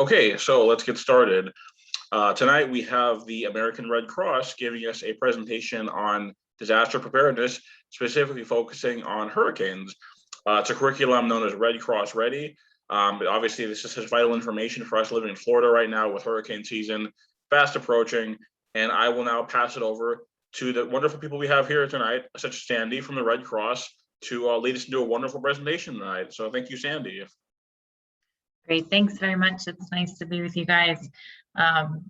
Okay, so let's get started. Tonight we have the American Red Cross giving us a presentation on disaster preparedness, specifically focusing on hurricanes. It's a curriculum known as Red Cross Ready. Obviously, this is vital information for us living in Florida right now with hurricane season fast approaching. And I will now pass it over to the wonderful people we have here tonight, such as Sandy from the Red Cross, to lead us into a wonderful presentation tonight. So thank you, Sandy. Great, thanks very much. It's nice to be with you guys. I'm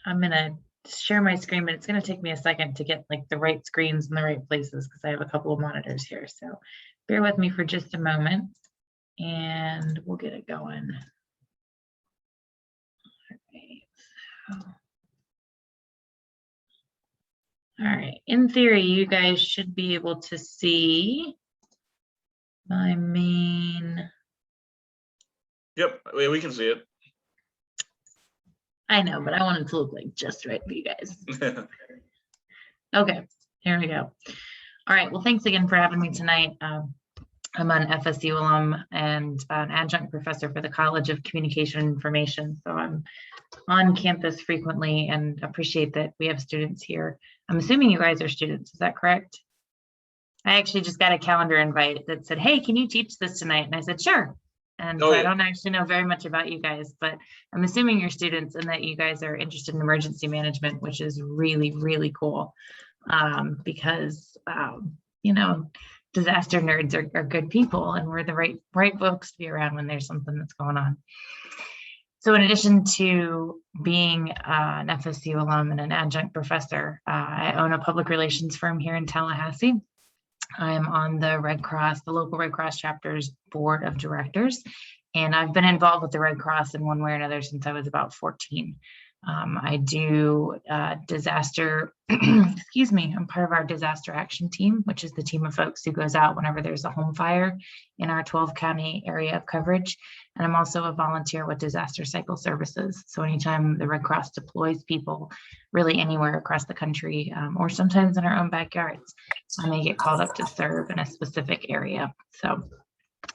gonna share my screen, but it's gonna take me a second to get like the right screens in the right places because I have a couple of monitors here. So bear with me for just a moment and we'll get it going. All right, in theory, you guys should be able to see my main. Yep, we can see it. I know, but I want it to look like just right for you guys. Okay, here we go. All right, well, thanks again for having me tonight. I'm an FSU alum and an adjunct professor for the College of Communication and Information. So I'm on campus frequently and appreciate that we have students here. I'm assuming you guys are students, is that correct? I actually just got a calendar invite that said, hey, can you teach this tonight? And I said, sure. And so I don't actually know very much about you guys, but I'm assuming you're students and that you guys are interested in emergency management, which is really, really cool. Because, you know, disaster nerds are good people and we're the right folks to be around when there's something that's going on. So in addition to being an FSU alum and an adjunct professor, I own a public relations firm here in Tallahassee. I'm on the Red Cross, the local Red Cross chapter's board of directors, and I've been involved with the Red Cross in one way or another since I was about 14. I do disaster, excuse me, I'm part of our disaster action team, which is the team of folks who goes out whenever there's a home fire in our 12 county area of coverage. And I'm also a volunteer with Disaster Cycle Services. So anytime the Red Cross deploys people really anywhere across the country, or sometimes in our own backyards, I may get called up to serve in a specific area. So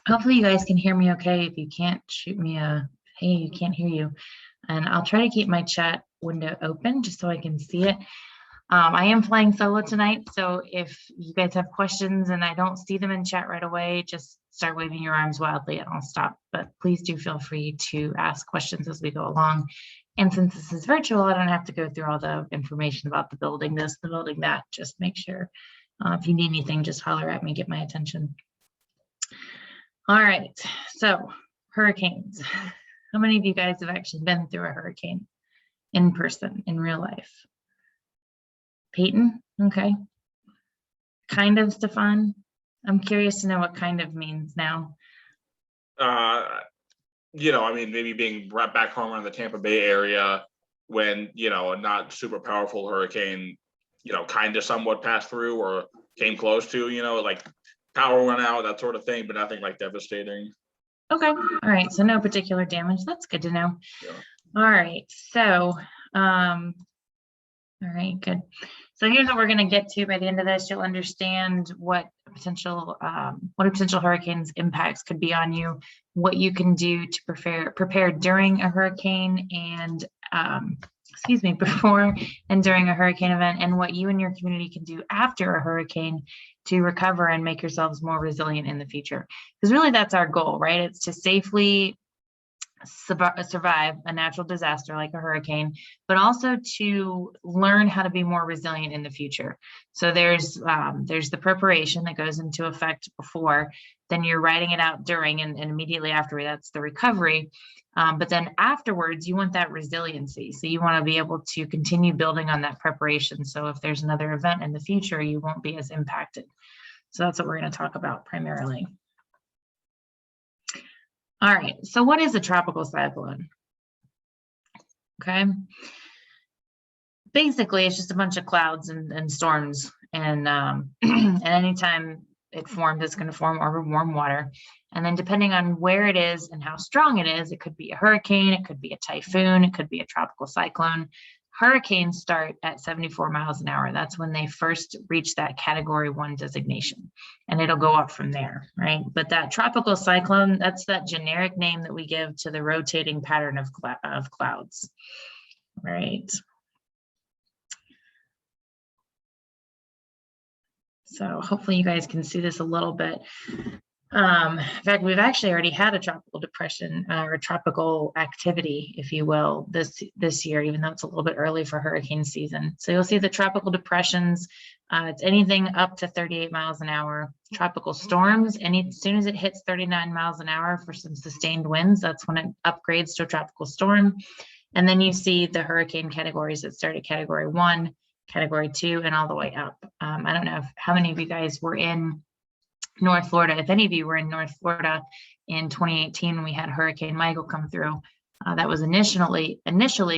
hopefully you guys can hear me okay. If you can't, shoot me a, hey, you can't hear you. And I'll try to keep my chat window open just so I can see it. I am flying solo tonight, so if you guys have questions and I don't see them in chat right away, just start waving your arms wildly and I'll stop. But please do feel free to ask questions as we go along. And since this is virtual, I don't have to go through all the information about the building this, the building that. Just make sure if you need anything, just holler at me, get my attention. All right, so hurricanes. How many of you guys have actually been through a hurricane in person, in real life? Peyton, okay. Kind of, Stefan? I'm curious to know what kind of means now. You know, I mean, maybe being right back home around the Tampa Bay area when, you know, a not super powerful hurricane, you know, kind of somewhat passed through or came close to, you know, like power went out, that sort of thing, but nothing like devastating. Okay, all right, so no particular damage. That's good to know. Yeah. All right, so, all right, good. So here's what we're going to get to by the end of this. You'll understand what a potential hurricane's impacts could be on you, what you can do to prepare during a hurricane and before and during a hurricane event, and what you and your community can do after a hurricane to recover and make yourselves more resilient in the future. Because really that's our goal, right? It's to safely survive a natural disaster like a hurricane, but also to learn how to be more resilient in the future. So there's the preparation that goes into effect before, then you're writing it out during and immediately after, that's the recovery. But then afterwards, you want that resiliency. So you want to be able to continue building on that preparation. So if there's another event in the future, you won't be as impacted. So that's what we're going to talk about primarily. All right, so what is a tropical cyclone? Okay, basically it's just a bunch of clouds and storms, and anytime it forms, it's going to form over warm water. And then depending on where it is and how strong it is, it could be a hurricane, it could be a typhoon, it could be a tropical cyclone. Hurricanes start at 74 miles an hour. That's when they first reach that Category 1 designation, and it'll go up from there, right? But that tropical cyclone, that's that generic name that we give to the rotating pattern of clouds, right? So hopefully you guys can see this a little bit. In fact, we've actually already had a tropical depression or tropical activity, if you will, this year, even though it's a little bit early for hurricane season. So you'll see the tropical depressions, it's anything up to 38 miles an hour. Tropical storms, as soon as it hits 39 miles an hour for some sustained winds, that's when it upgrades to a tropical storm. And then you see the hurricane categories that start at Category 1, Category 2, and all the way up. I don't know how many of you guys were in North Florida. If any of you were in North Florida in 2018, we had Hurricane Michael come through. That was initially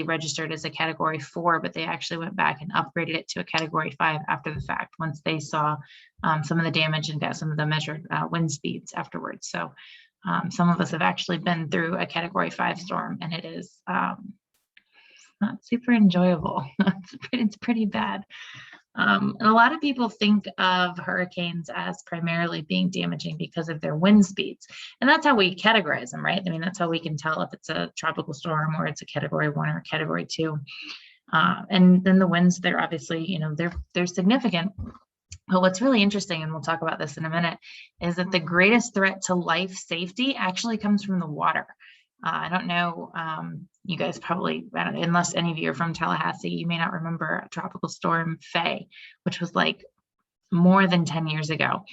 registered as a Category 4, but they actually went back and upgraded it to a Category 5 after the fact, once they saw some of the damage and got some of the measured wind speeds afterwards. So some of us have actually been through a Category 5 storm, and it is not super enjoyable. It's pretty bad. And a lot of people think of hurricanes as primarily being damaging because of their wind speeds. And that's how we categorize them, right? I mean, that's how we can tell if it's a tropical storm or it's a Category 1 or a Category 2. And then the winds, they're obviously, you know, they're significant. But what's really interesting, and we'll talk about this in a minute, is that the greatest threat to life safety actually comes from the water. I don't know, you guys probably, unless any of you are from Tallahassee, you may not remember Tropical Storm Faye, which was like more than 10 years ago.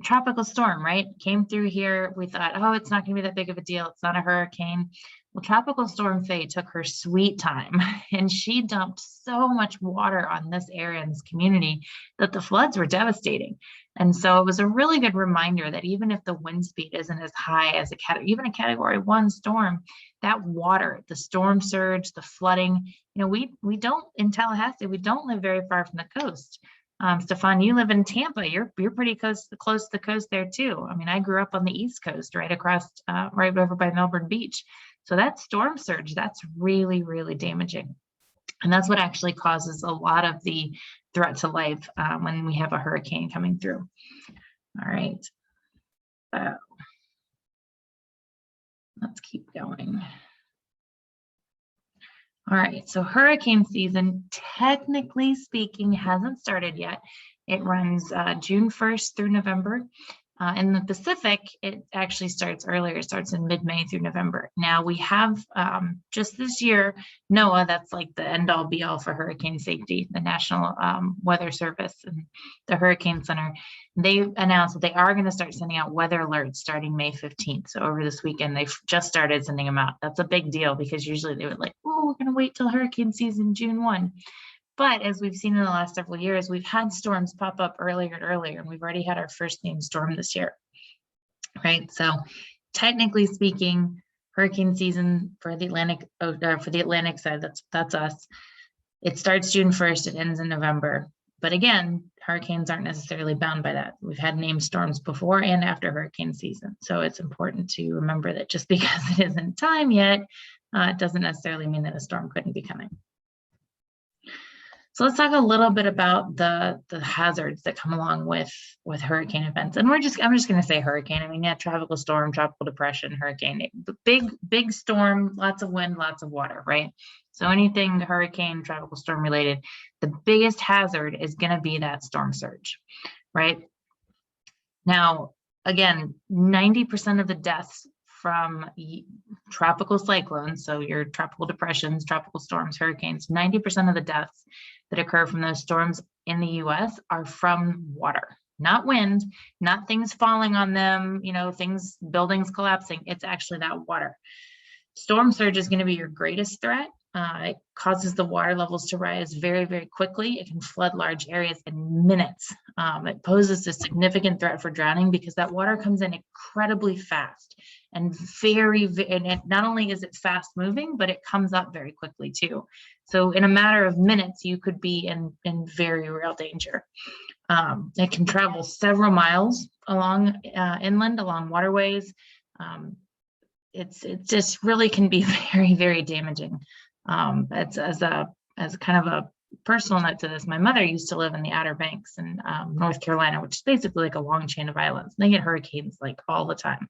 Tropical storm, right? Came through here. We thought, oh, it's not going to be that big of a deal. It's not a hurricane. Well, Tropical Storm Faye took her sweet time, and she dumped so much water on this area and this community that the floods were devastating. And so it was a really good reminder that even if the wind speed isn't as high as even a Category 1 storm, that water, the storm surge, the flooding, you know, we don't, in Tallahassee, we don't live very far from the coast. Stefan, you live in Tampa. You're pretty close to the coast there too. I mean, I grew up on the East Coast, right across, right over by Melbourne Beach. So that storm surge, that's really, really damaging. And that's what actually causes a lot of the threat to life when we have a hurricane coming through. All right. Let's keep going. All right, so hurricane season, technically speaking, hasn't started yet. It runs June 1st through November. In the Pacific, it actually starts earlier. It starts in mid-May through November. Now we have just this year, NOAA, that's like the end-all be-all for hurricane safety, the National Weather Service and the Hurricane Center. They announced that they are going to start sending out weather alerts starting May 15th. So over this weekend, they've just started sending them out. That's a big deal because usually they would like, oh, we're going to wait till hurricane season, June 1. But as we've seen in the last several years, we've had storms pop up earlier and earlier, and we've already had our first named storm this year, right? So technically speaking, hurricane season for the Atlantic side, that's us. It starts June 1st, it ends in November. But again, hurricanes aren't necessarily bound by that. We've had named storms before and after hurricane season. So it's important to remember that just because it isn't time yet, it doesn't necessarily mean that a storm couldn't be coming. So let's talk a little bit about the hazards that come along with hurricane events. And I'm just going to say hurricane. I mean, yeah, tropical storm, tropical depression, hurricane, big storm, lots of wind, lots of water, right? So anything hurricane, tropical storm related, the biggest hazard is going to be that storm surge, right? Now, again, 90% of the deaths from tropical cyclones, so your tropical depressions, tropical storms, hurricanes, 90% of the deaths that occur from those storms in the US are from water, not wind, not things falling on them, you know, buildings collapsing. It's actually that water. Storm surge is going to be your greatest threat. It causes the water levels to rise very, very quickly. It can flood large areas in minutes. It poses a significant threat for drowning because that water comes in incredibly fast and not only is it fast moving, but it comes up very quickly too. So in a matter of minutes, you could be in very real danger. It can travel several miles along inland, along waterways. It just really can be very, very damaging. As a as kind of a personal note to this, my mother used to live in the Outer Banks in North Carolina, which is basically like a long chain of islands. They get hurricanes like all the time.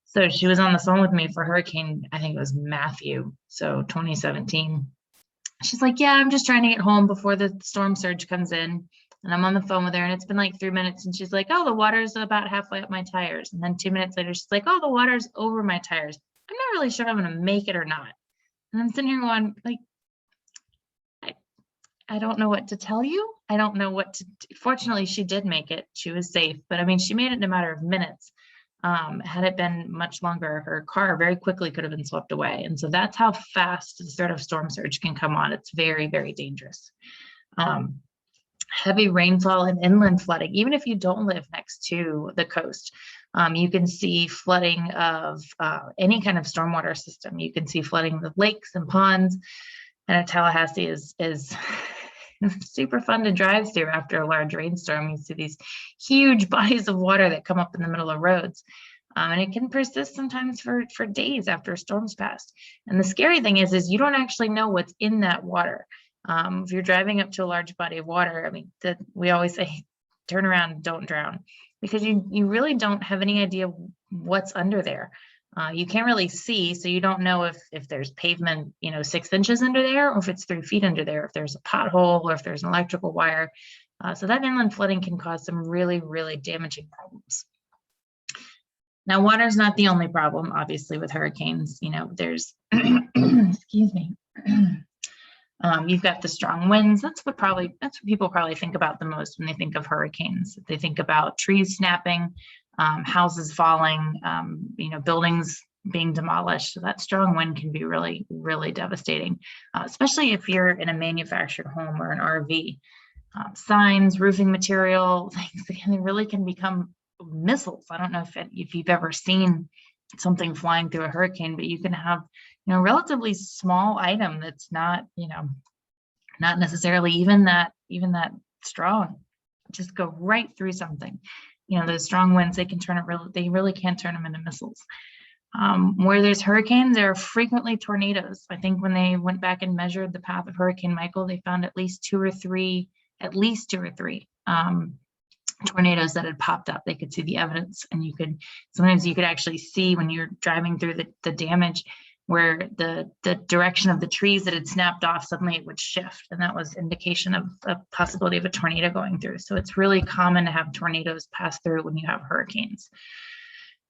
So she was on the phone with me for hurricane, I think it was Matthew, so 2017. She's like, yeah, I'm just trying to get home before the storm surge comes in. And I'm on the phone with her, and it's been like 3 minutes, and she's like, oh, the water's about halfway up my tires. And then 2 minutes later, she's like, oh, the water's over my tires. I'm not really sure if I'm going to make it or not. And I'm sitting here going, like, I don't know what to tell you. I don't know what to do. Fortunately, she did make it. She was safe, but I mean, she made it in a matter of minutes. Had it been much longer, her car very quickly could have been swept away. And so that's how fast the sort of storm surge can come on. It's very, very dangerous. Heavy rainfall and inland flooding, even if you don't live next to the coast, you can see flooding of any kind of stormwater system. You can see flooding of lakes and ponds. And Tallahassee is super fun to drive through after a large rainstorm. You see these huge bodies of water that come up in the middle of roads. And it can persist sometimes for days after a storm's passed. And the scary thing is you don't actually know what's in that water. If you're driving up to a large body of water, I mean, we always say, turn around, don't drown, because you really don't have any idea what's under there. You can't really see, so you don't know if there's pavement, 6 inches under there, or if it's 3 feet under there, if there's a pothole, or if there's an electrical wire. So that inland flooding can cause some really, really damaging problems. Now, water is not the only problem, obviously, with hurricanes. There's, excuse me, you've got the strong winds. That's what people probably think about the most when they think of hurricanes. They think about trees snapping, houses falling, buildings being demolished. So that strong wind can be really, really devastating, especially if you're in a manufactured home or an RV. Signs, roofing material, they really can become missiles. I don't know if you've ever seen something flying through a hurricane, but you can have, relatively small item that's not, not necessarily even that strong, just go right through something. Those strong winds, they really can turn them into missiles. Where there's hurricanes, there are frequently tornadoes. I think when they went back and measured the path of Hurricane Michael, they found at least two or three tornadoes that had popped up. They could see the evidence, and sometimes you could actually see when you're driving through the damage where the direction of the trees that had snapped off, suddenly it would shift. And that was indication of a possibility of a tornado going through. So it's really common to have tornadoes pass through when you have hurricanes.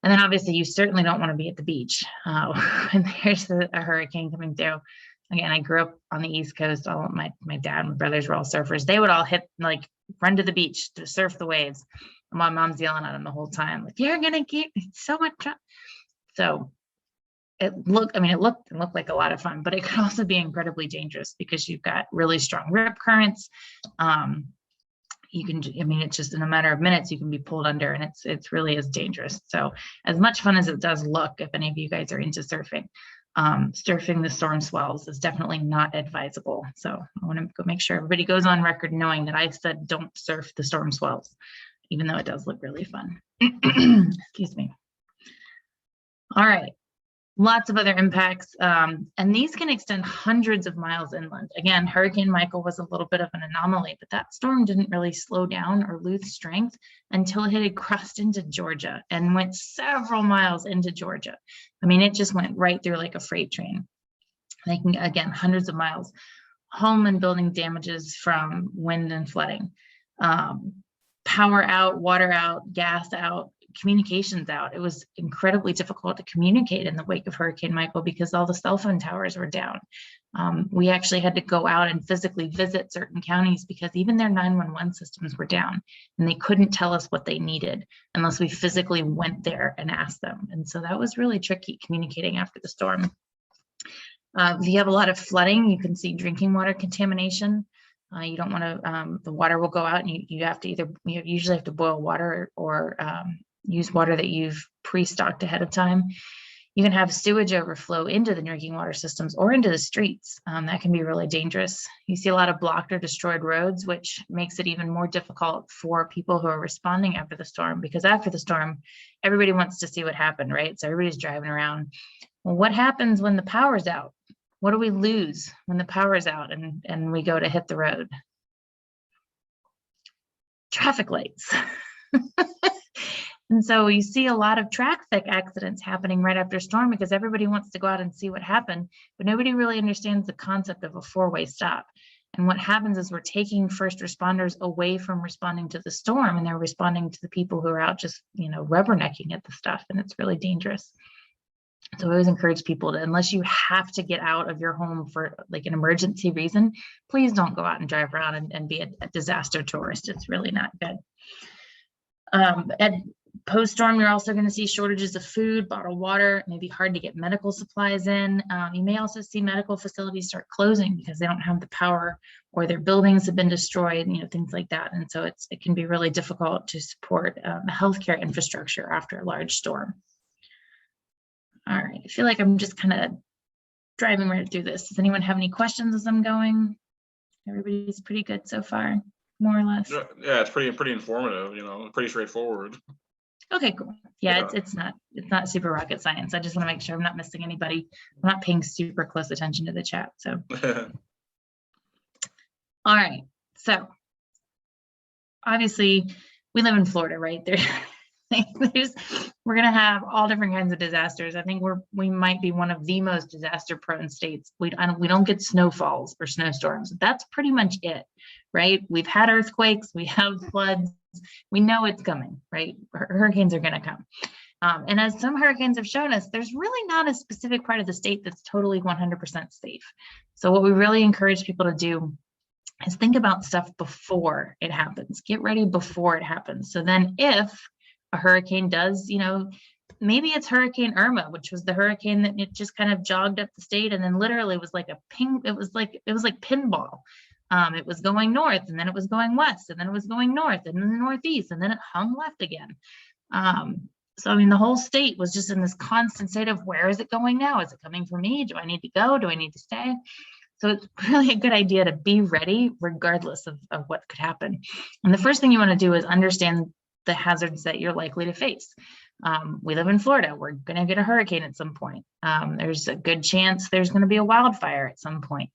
And then obviously you certainly don't want to be at the beach when there's a hurricane coming through. Again, I grew up on the East Coast. All my dad and my brothers were all surfers. They would all run to the beach to surf the waves. And my mom's yelling at them the whole time, like, you're gonna get so much trouble. So it looked like a lot of fun, but it could also be incredibly dangerous because you've got really strong rip currents. It's just in a matter of minutes, you can be pulled under, and it's really is dangerous. So as much fun as it does look, if any of you guys are into surfing, surfing the storm swells is definitely not advisable. So I want to go make sure everybody goes on record knowing that I said don't surf the storm swells, even though it does look really fun. Excuse me. All right. Lots of other impacts, and these can extend hundreds of miles inland. Again, Hurricane Michael was a little bit of an anomaly, but that storm didn't really slow down or lose strength until it had crossed into Georgia and went several miles into Georgia. I mean, it just went right through like a freight train. Again, hundreds of miles. Home and building damages from wind and flooding. Power out, water out, gas out, communications out. It was incredibly difficult to communicate in the wake of Hurricane Michael because all the cell phone towers were down. We actually had to go out and physically visit certain counties because even their 911 systems were down, and they couldn't tell us what they needed unless we physically went there and asked them. And so that was really tricky communicating after the storm. If you have a lot of flooding, you can see drinking water contamination. You don't want to, the water will go out, and you have to you usually have to boil water or use water that you've pre-stocked ahead of time. You can have sewage overflow into the drinking water systems or into the streets. That can be really dangerous. You see a lot of blocked or destroyed roads, which makes it even more difficult for people who are responding after the storm, because after the storm, everybody wants to see what happened, right? So everybody's driving around. Well, what happens when the power's out? What do we lose when the power's out and we go to hit the road? Traffic lights. And so you see a lot of traffic accidents happening right after storm because everybody wants to go out and see what happened, but nobody really understands the concept of a four-way stop. And what happens is we're taking first responders away from responding to the storm, and they're responding to the people who are out just, rubbernecking at the stuff, and it's really dangerous. So I always encourage people to, unless you have to get out of your home for like an emergency reason, please don't go out and drive around and be a disaster tourist. It's really not good. And post-storm, you're also going to see shortages of food, bottled water. It may be hard to get medical supplies in. You may also see medical facilities start closing because they don't have the power, or their buildings have been destroyed, things like that. And so it can be really difficult to support healthcare infrastructure after a large storm. All right, I feel like I'm just kind of driving right through this. Does anyone have any questions as I'm going? Everybody's pretty good so far, more or less. Yeah, it's pretty informative, pretty straightforward. Okay, cool. Yeah, it's not super rocket science. I just want to make sure I'm not missing anybody. I'm not paying super close attention to the chat. So, all right. So, obviously, we live in Florida, right? We're gonna have all different kinds of disasters. I think we might be one of the most disaster-prone states. We don't get snowfalls or snowstorms. That's pretty much it, right? We've had earthquakes, we have floods. We know it's coming, right? Hurricanes are going to come. And as some hurricanes have shown us, there's really not a specific part of the state that's totally 100% safe. So what we really encourage people to do is think about stuff before it happens. Get ready before it happens. So then if a hurricane does, maybe it's Hurricane Irma, which was the hurricane that it just kind of jogged up the state and then literally was like it was like pinball. It was going north, and then it was going west, and then it was going north, and then the northeast, and then it hung left again. So, I mean, the whole state was just in this constant state of, where is it going now? Is it coming for me? Do I need to go? Do I need to stay? So it's really a good idea to be ready regardless of what could happen. And the first thing you want to do is understand the hazards that you're likely to face. We live in Florida. We're going to get a hurricane at some point. There's a good chance there's going to be a wildfire at some point.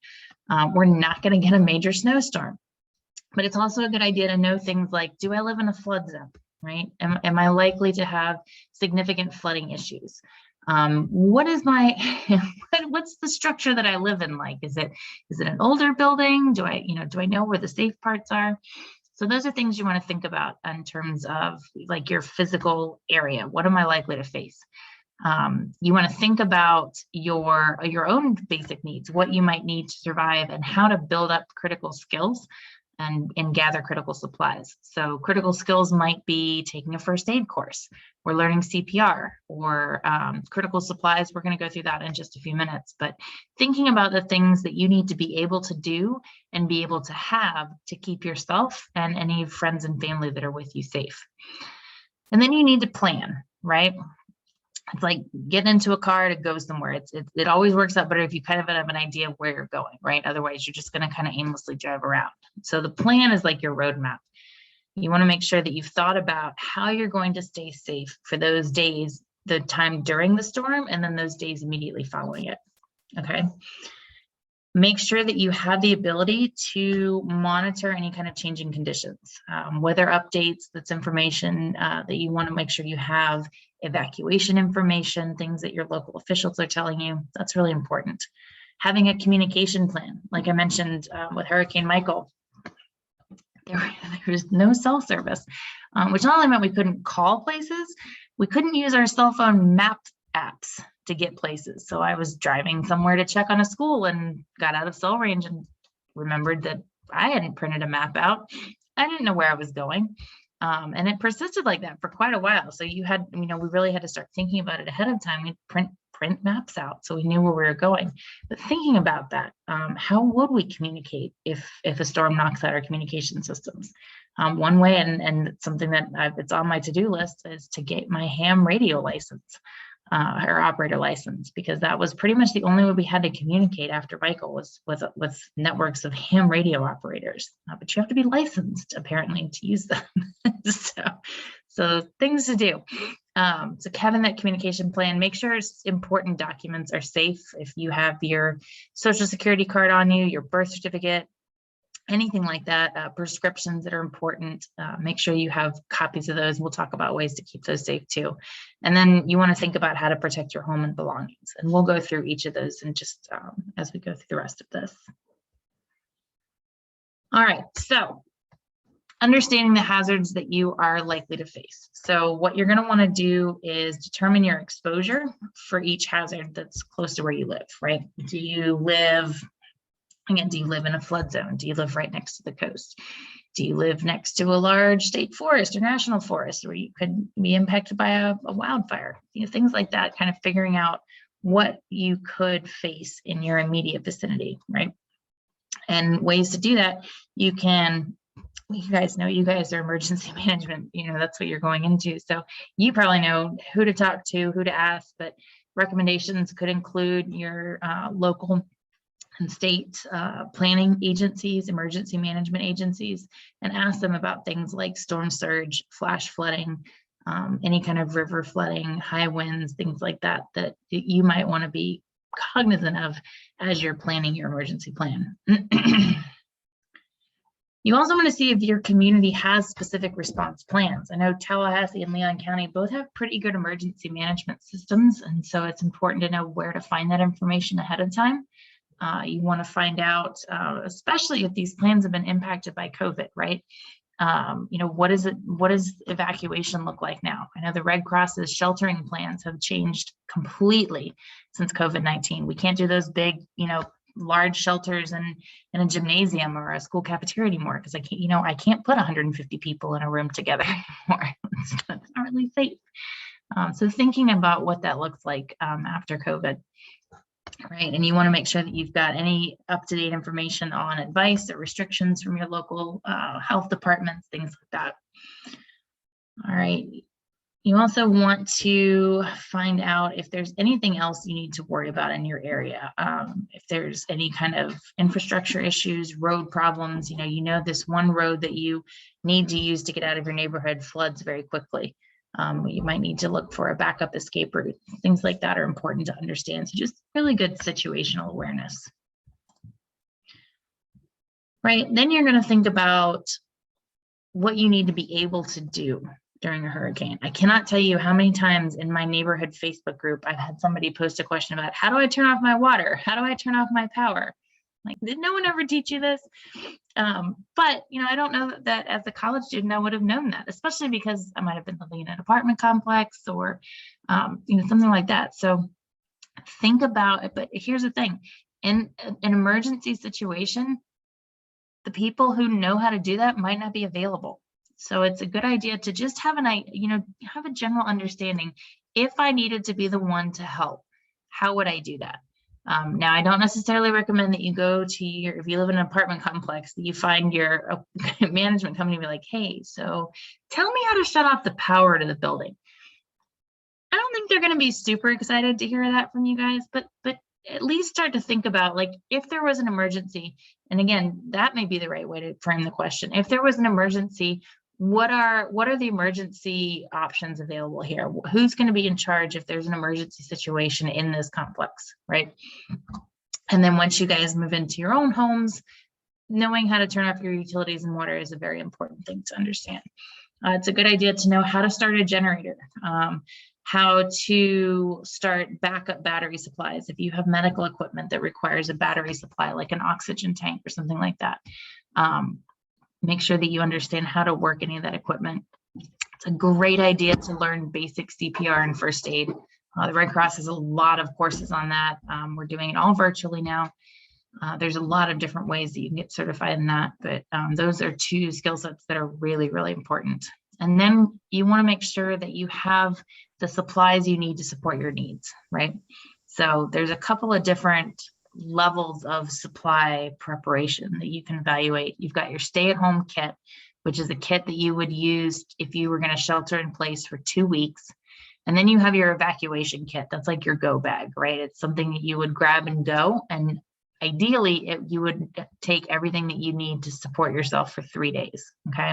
We're not going to get a major snowstorm. But it's also a good idea to know things like, do I live in a flood zone, right? Am I likely to have significant flooding issues? What is what's the structure that I live in like? Is it an older building? Do I know where the safe parts are? So those are things you want to think about in terms of like your physical area. What am I likely to face? You want to think about your own basic needs, what you might need to survive, and how to build up critical skills and gather critical supplies. So critical skills might be taking a first aid course, or learning CPR, or critical supplies. We're going to go through that in just a few minutes, but thinking about the things that you need to be able to do and be able to have to keep yourself and any friends and family that are with you safe. And then you need to plan, right? It's like getting into a car to go somewhere. It always works out better if you kind of have an idea of where you're going, right? Otherwise, you're just going to kind of aimlessly drive around. So the plan is like your roadmap. You want to make sure that you've thought about how you're going to stay safe for those days, the time during the storm, and then those days immediately following it. Okay. Make sure that you have the ability to monitor any kind of changing conditions, weather updates, that's information that you want to make sure you have, evacuation information, things that your local officials are telling you. That's really important. Having a communication plan, like I mentioned with Hurricane Michael, there was no cell service, which not only meant we couldn't call places, we couldn't use our cell phone map apps to get places. So I was driving somewhere to check on a school and got out of cell range and remembered that I hadn't printed a map out. I didn't know where I was going. And it persisted like that for quite a while. So we really had to start thinking about it ahead of time. We'd print maps out so we knew where we were going. But thinking about that, how would we communicate if a storm knocks out our communication systems? One way, and something that it's on my to-do list, is to get my ham radio license. Or operator license, because that was pretty much the only way we had to communicate after Michael was with networks of ham radio operators. But you have to be licensed apparently to use them. so things to do. So having that communication plan, make sure important documents are safe. If you have your social security card on you, your birth certificate, anything like that, prescriptions that are important, make sure you have copies of those. We'll talk about ways to keep those safe too. And then you want to think about how to protect your home and belongings. And we'll go through each of those and just as we go through the rest of this. All right, so understanding the hazards that you are likely to face. So what you're going to want to do is determine your exposure for each hazard that's close to where you live, right? Do you live in a flood zone? Do you live right next to the coast? Do you live next to a large state forest or national forest where you could be impacted by a wildfire? Things like that, kind of figuring out what you could face in your immediate vicinity, right? And ways to do that, you guys know, you guys are emergency management, that's what you're going into. So you probably know who to talk to, who to ask, but recommendations could include your local and state planning agencies, emergency management agencies, and ask them about things like storm surge, flash flooding, any kind of river flooding, high winds, things like that, that you might want to be cognizant of as you're planning your emergency plan. You also want to see if your community has specific response plans. I know Tallahassee and Leon County both have pretty good emergency management systems, and so it's important to know where to find that information ahead of time. You want to find out, especially if these plans have been impacted by COVID, right? What does evacuation look like now? I know the Red Cross's sheltering plans have changed completely since COVID-19. We can't do those big, large shelters in a gymnasium or a school cafeteria anymore because I can't put 150 people in a room together anymore. It's not really safe. So thinking about what that looks like after COVID. Right, and you want to make sure that you've got any up-to-date information on advice or restrictions from your local health departments, things like that. All right, you also want to find out if there's anything else you need to worry about in your area. If there's any kind of infrastructure issues, road problems, this one road that you need to use to get out of your neighborhood floods very quickly. You might need to look for a backup escape route. Things like that are important to understand. So just really good situational awareness. Right, then you're going to think about what you need to be able to do during a hurricane. I cannot tell you how many times in my neighborhood Facebook group I've had somebody post a question about, how do I turn off my water? How do I turn off my power? Like, did no one ever teach you this? But I don't know that as a college student I would have known that, especially because I might have been living in an apartment complex or something like that. So think about it. But here's the thing: in an emergency situation, the people who know how to do that might not be available. So it's a good idea to just have have a general understanding. If I needed to be the one to help, how would I do that? Now, I don't necessarily recommend that you go to if you live in an apartment complex, that you find your management company and be like, hey, so tell me how to shut off the power to the building. I don't think they're going to be super excited to hear that from you guys, but at least start to think about, like, if there was an emergency, and again, that may be the right way to frame the question. If there was an emergency, what are the emergency options available here? Who's going to be in charge if there's an emergency situation in this complex, right? And then once you guys move into your own homes, knowing how to turn off your utilities and water is a very important thing to understand. It's a good idea to know how to start a generator, how to start backup battery supplies. If you have medical equipment that requires a battery supply, like an oxygen tank or something like that, make sure that you understand how to work any of that equipment. It's a great idea to learn basic CPR and first aid. The Red Cross has a lot of courses on that. We're doing it all virtually now. There's a lot of different ways that you can get certified in that, but those are two skill sets that are really, really important. And then you want to make sure that you have the supplies you need to support your needs, right? So there's a couple of different levels of supply preparation that you can evaluate. You've got your stay-at-home kit, which is a kit that you would use if you were going to shelter in place for 2 weeks. And then you have your evacuation kit. That's like your go bag, right? It's something that you would grab and go. And ideally, you would take everything that you need to support yourself for 3 days, okay?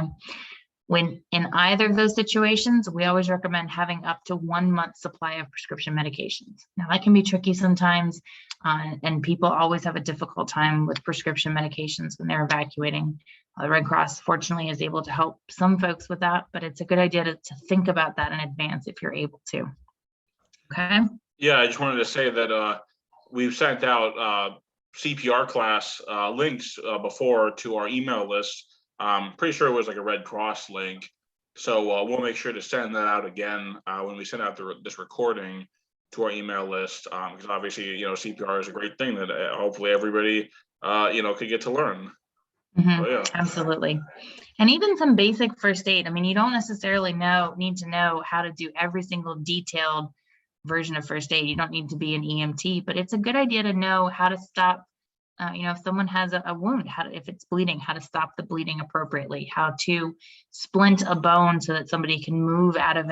When in either of those situations, we always recommend having up to 1 month supply of prescription medications. Now that can be tricky sometimes, and people always have a difficult time with prescription medications when they're evacuating. The Red Cross fortunately is able to help some folks with that, but it's a good idea to think about that in advance if you're able to. Okay. Yeah, I just wanted to say that we've sent out CPR class links before to our email list. Pretty sure it was like a Red Cross link. So we'll make sure to send that out again when we send out this recording to our email list, because obviously, CPR is a great thing that hopefully everybody, could get to learn. Mm-hmm. So, yeah. Absolutely. And even some basic first aid. I mean, you don't necessarily need to know how to do every single detailed version of first aid. You don't need to be an EMT, but it's a good idea to know how to stop, if someone has a wound, if it's bleeding, how to stop the bleeding appropriately, how to splint a bone so that somebody can move out of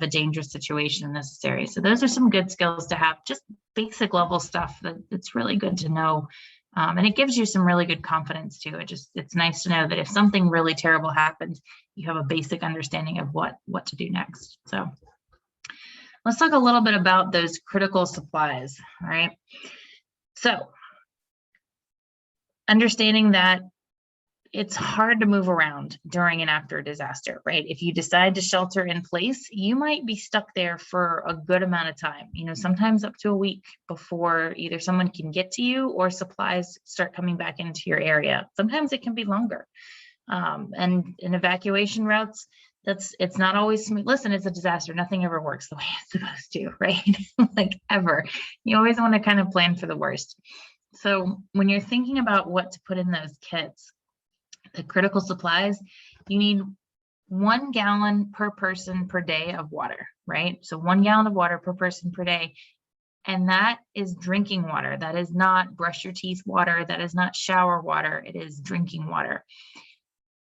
a dangerous situation if necessary. So those are some good skills to have, just basic level stuff that's really good to know. And it gives you some really good confidence too. It's nice to know that if something really terrible happens, you have a basic understanding of what to do next. So let's talk a little bit about those critical supplies. All right. So understanding that it's hard to move around during and after a disaster, right? If you decide to shelter in place, you might be stuck there for a good amount of time, sometimes up to a week before either someone can get to you or supplies start coming back into your area. Sometimes it can be longer. And in evacuation routes, it's not always smooth. Listen, it's a disaster. Nothing ever works the way it's supposed to, right? Like ever. You always want to kind of plan for the worst. So when you're thinking about what to put in those kits, the critical supplies, you need 1 gallon per person per day of water, right? So 1 gallon of water per person per day. And that is drinking water. That is not brush your teeth water. That is not shower water. It is drinking water.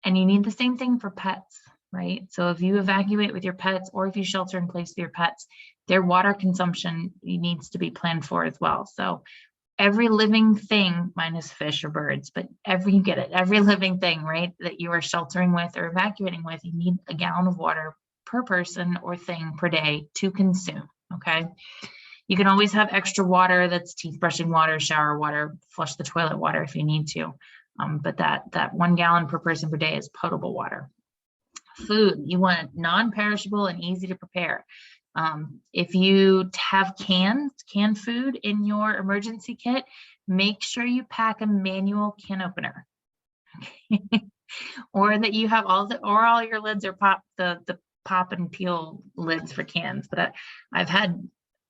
And you need the same thing for pets, right? So if you evacuate with your pets or if you shelter in place with your pets, their water consumption needs to be planned for as well. So every living thing, minus fish or birds, but every living thing, right, that you are sheltering with or evacuating with, you need a gallon of water per person or thing per day to consume, okay? You can always have extra water that's teeth brushing water, shower water, flush the toilet water if you need to, but that 1 gallon per person per day is potable water. Food, you want non-perishable and easy to prepare. If you have canned food in your emergency kit, make sure you pack a manual can opener. Or that you have all your lids are the pop and peel lids for cans. But I've had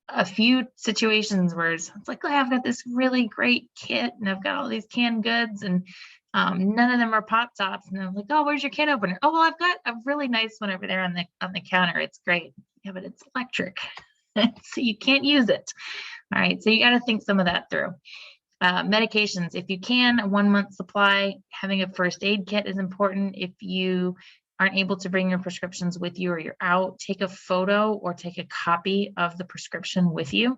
a few situations where it's like, oh, I've got this really great kit and I've got all these canned goods and none of them are pop tops. And I'm like, oh, where's your can opener? Oh, well, I've got a really nice one over there on the counter. It's great. Yeah, but it's electric, so you can't use it. All right, so you got to think some of that through. Medications, if you can, a 1 month supply. Having a first aid kit is important. If you aren't able to bring your prescriptions with you or you're out, take a photo or take a copy of the prescription with you.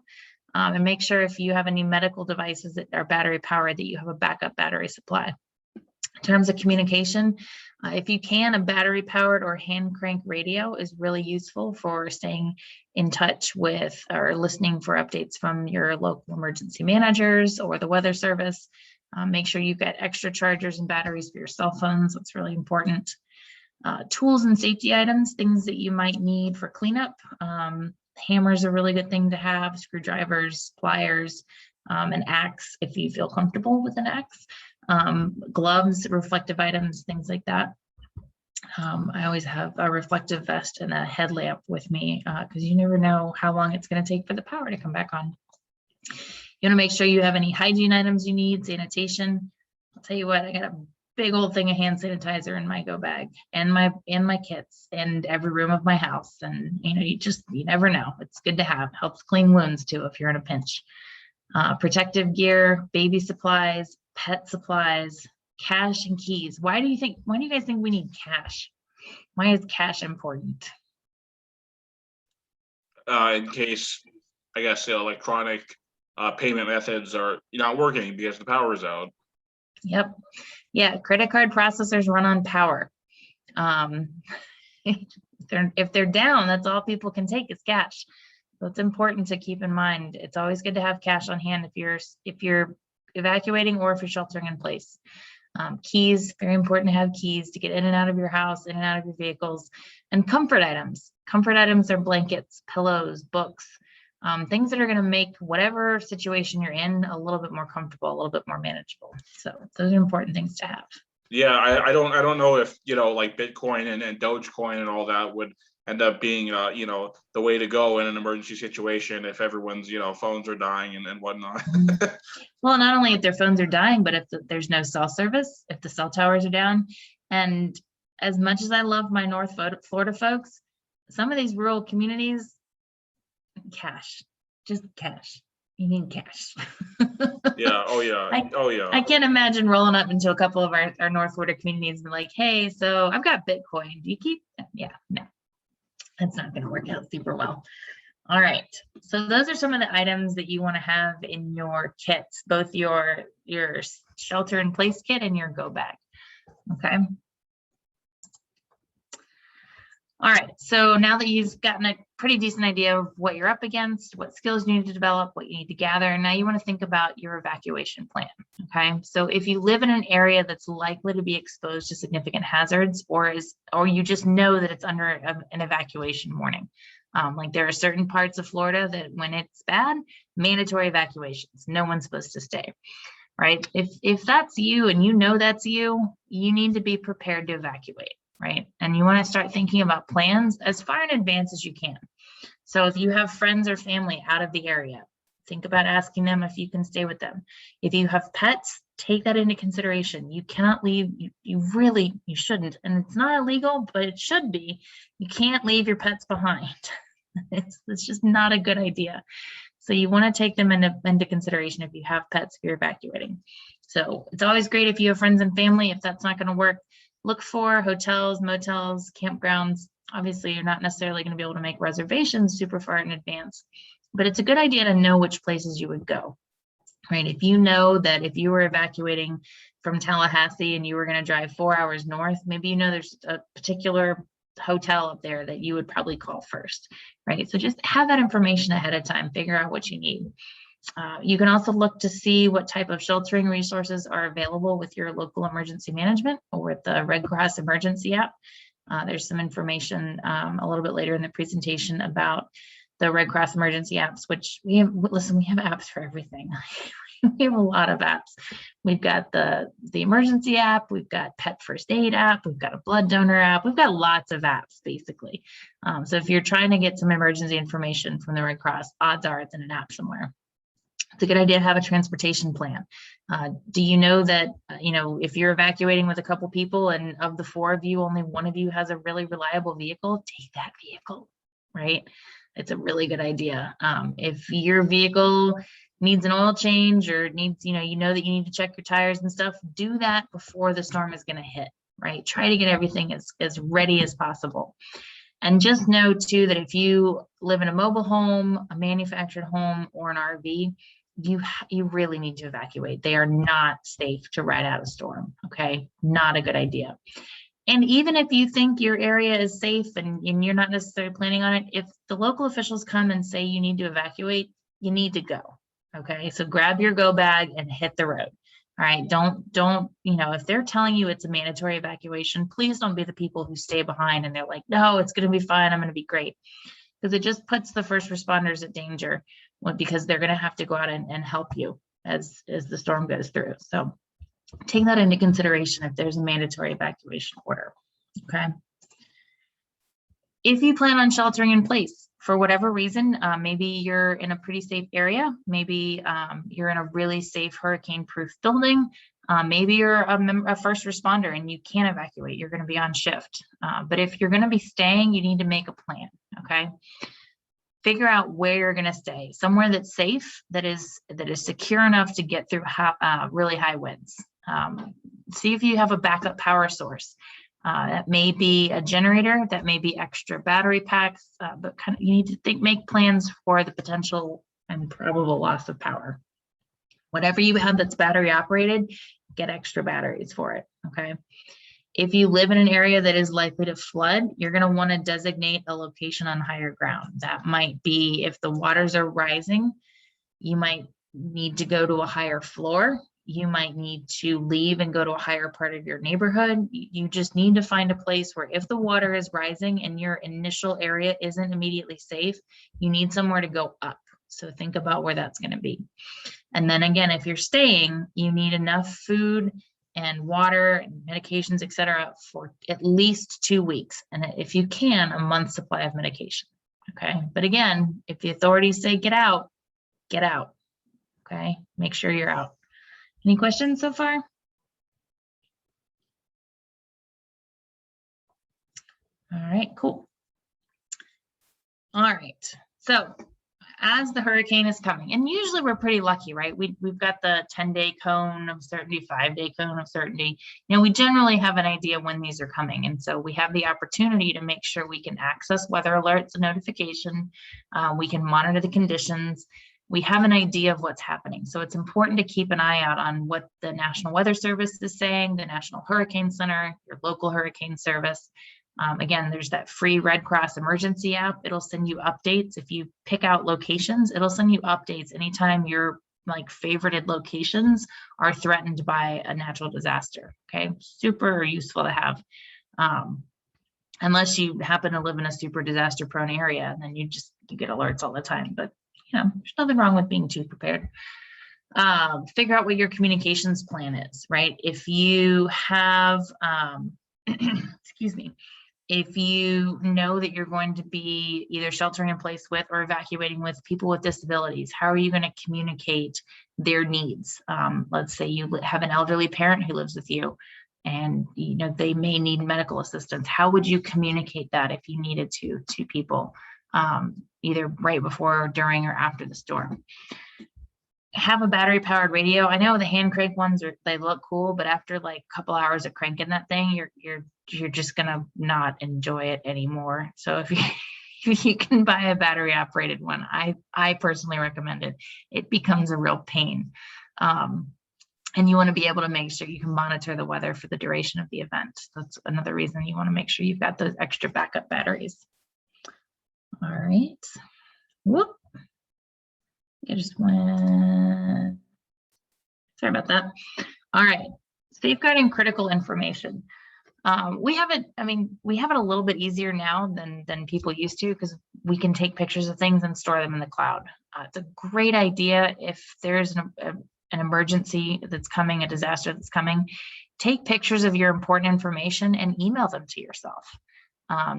And make sure if you have any medical devices that are battery powered that you have a backup battery supply. In terms of communication, if you can, a battery powered or hand crank radio is really useful for staying in touch with or listening for updates from your local emergency managers or the weather service. Make sure you've got extra chargers and batteries for your cell phones. That's really important. Tools and safety items, things that you might need for cleanup. Hammers are a really good thing to have, screwdrivers, pliers, an axe if you feel comfortable with an axe. Gloves, reflective items, things like that. I always have a reflective vest and a headlamp with me because you never know how long it's going to take for the power to come back on. You want to make sure you have any hygiene items you need, sanitation. I'll tell you what, I got a big old thing of hand sanitizer in my go bag and my kits and every room of my house. And you never know. It's good to have. Helps clean wounds too if you're in a pinch. Protective gear, baby supplies, pet supplies, cash and keys. Why do you guys think we need cash? Why is cash important? In case, I guess, the electronic payment methods are not working because the power is out. Yep. Yeah, credit card processors run on power. If they're down, that's all people can take is cash. So it's important to keep in mind. It's always good to have cash on hand if you're evacuating or if you're sheltering in place. Keys, very important to have keys to get in and out of your house, in and out of your vehicles, and comfort items. Comfort items are blankets, pillows, books, things that are going to make whatever situation you're in a little bit more comfortable, a little bit more manageable. So those are important things to have. Yeah, I don't know if, like Bitcoin and Dogecoin and all that would end up being, the way to go in an emergency situation if everyone's, phones are dying and whatnot. Well, not only if their phones are dying, but if there's no cell service, if the cell towers are down. And as much as I love my North Florida folks, some of these rural communities, cash, just cash. You need cash. Yeah. Oh yeah. Oh yeah. I can't imagine rolling up into a couple of our North Florida communities and be like, hey, so I've got Bitcoin. Do you keep? Yeah, no, that's not going to work out super well. All right. So those are some of the items that you want to have in your kits, both your shelter in place kit and your go bag. Okay. All right, so now that you've gotten a pretty decent idea of what you're up against, what skills you need to develop, what you need to gather, now you want to think about your evacuation plan, okay? So if you live in an area that's likely to be exposed to significant hazards, or you just know that it's under an evacuation warning, like there are certain parts of Florida that when it's bad, mandatory evacuations, no one's supposed to stay, right? If that's you and you know that's you need to be prepared to evacuate. Right? And you want to start thinking about plans as far in advance as you can. So if you have friends or family out of the area, think about asking them if you can stay with them. If you have pets, take that into consideration. You cannot leave, you shouldn't. And it's not illegal, but it should be. You can't leave your pets behind. It's just not a good idea. So you want to take them into consideration if you have pets, if you're evacuating. So it's always great if you have friends and family. If that's not going to work, look for hotels, motels, campgrounds. Obviously, you're not necessarily going to be able to make reservations super far in advance, but it's a good idea to know which places you would go, right? If you know that if you were evacuating from Tallahassee and you were going to drive 4 hours north, maybe you know there's a particular hotel up there that you would probably call first, right? So just have that information ahead of time, figure out what you need. You can also look to see what type of sheltering resources are available with your local emergency management or with the Red Cross emergency app. There's some information a little bit later in the presentation about the Red Cross emergency apps, which we have apps for everything. We have a lot of apps. We've got the emergency app, we've got pet first aid app, we've got a blood donor app, we've got lots of apps basically. So if you're trying to get some emergency information from the Red Cross, odds are it's in an app somewhere. It's a good idea to have a transportation plan. Do you know that, if you're evacuating with a couple people and of the 4 of you, only one of you has a really reliable vehicle, take that vehicle, right? It's a really good idea. If your vehicle needs an oil change or needs, you know that you need to check your tires and stuff, do that before the storm is going to hit, right? Try to get everything as ready as possible. And just know too that if you live in a mobile home, a manufactured home, or an RV, you really need to evacuate. They are not safe to ride out a storm, okay? Not a good idea. And even if you think your area is safe and you're not necessarily planning on it, if the local officials come and say you need to evacuate, you need to go, okay? So grab your go bag and hit the road. All right, don't, if they're telling you it's a mandatory evacuation, please don't be the people who stay behind and they're like, no, it's going to be fine, I'm going to be great. Because it just puts the first responders at danger because they're going to have to go out and help you as the storm goes through. So take that into consideration if there's a mandatory evacuation order, okay? If you plan on sheltering in place for whatever reason, maybe you're in a pretty safe area, maybe you're in a really safe hurricane-proof building, maybe you're a first responder and you can't evacuate, you're going to be on shift. But if you're going to be staying, you need to make a plan, okay? Figure out where you're going to stay, somewhere that's safe, that is secure enough to get through really high winds. See if you have a backup power source. That may be a generator, that may be extra battery packs, but you need to make plans for the potential and probable loss of power. Whatever you have that's battery operated, get extra batteries for it, okay? If you live in an area that is likely to flood, you're going to want to designate a location on higher ground. That might be if the waters are rising, you might need to go to a higher floor. You might need to leave and go to a higher part of your neighborhood. You just need to find a place where if the water is rising and your initial area isn't immediately safe, you need somewhere to go up. So think about where that's going to be. And then again, if you're staying, you need enough food and water and medications, etc., for at least 2 weeks. And if you can, a month's supply of medication. Okay. But again, if the authorities say get out, get out. Okay. Make sure you're out. Any questions so far? All right, cool. All right. So as the hurricane is coming, and usually we're pretty lucky, right? We've got the 10-day cone of certainty, 5-day cone of certainty. You know, we generally have an idea when these are coming. And so we have the opportunity to make sure we can access weather alerts and notification. We can monitor the conditions. We have an idea of what's happening. So it's important to keep an eye out on what the National Weather Service is saying, the National Hurricane Center, your local hurricane service. Again, there's that free Red Cross emergency app. It'll send you updates. If you pick out locations, it'll send you updates anytime your like favorited locations are threatened by a natural disaster. Okay, super useful to have. Unless you happen to live in a super disaster prone area, and then you get alerts all the time. But you know, there's nothing wrong with being too prepared. Figure out what your communications plan is, right? If you have, excuse me, if you know that you're going to be either sheltering in place with or evacuating with people with disabilities, how are you going to communicate their needs? Let's say you have an elderly parent who lives with you and you know they may need medical assistance. How would you communicate that if you needed to people, either right before, during, or after the storm? Have a battery powered radio. I know the hand crank ones they look cool, but after like a couple hours of cranking that thing, you're just gonna not enjoy it anymore. So if you can buy a battery operated one, I personally recommend it. It becomes a real pain. And you want to be able to make sure you can monitor the weather for the duration of the event. That's another reason you want to make sure you've got those extra backup batteries. All right. Whoop. I just went. Sorry about that. All right. Safeguarding critical information. We have it a little bit easier now than people used to because we can take pictures of things and store them in the cloud. It's a great idea if there's an emergency that's coming, a disaster that's coming. Take pictures of your important information and email them to yourself.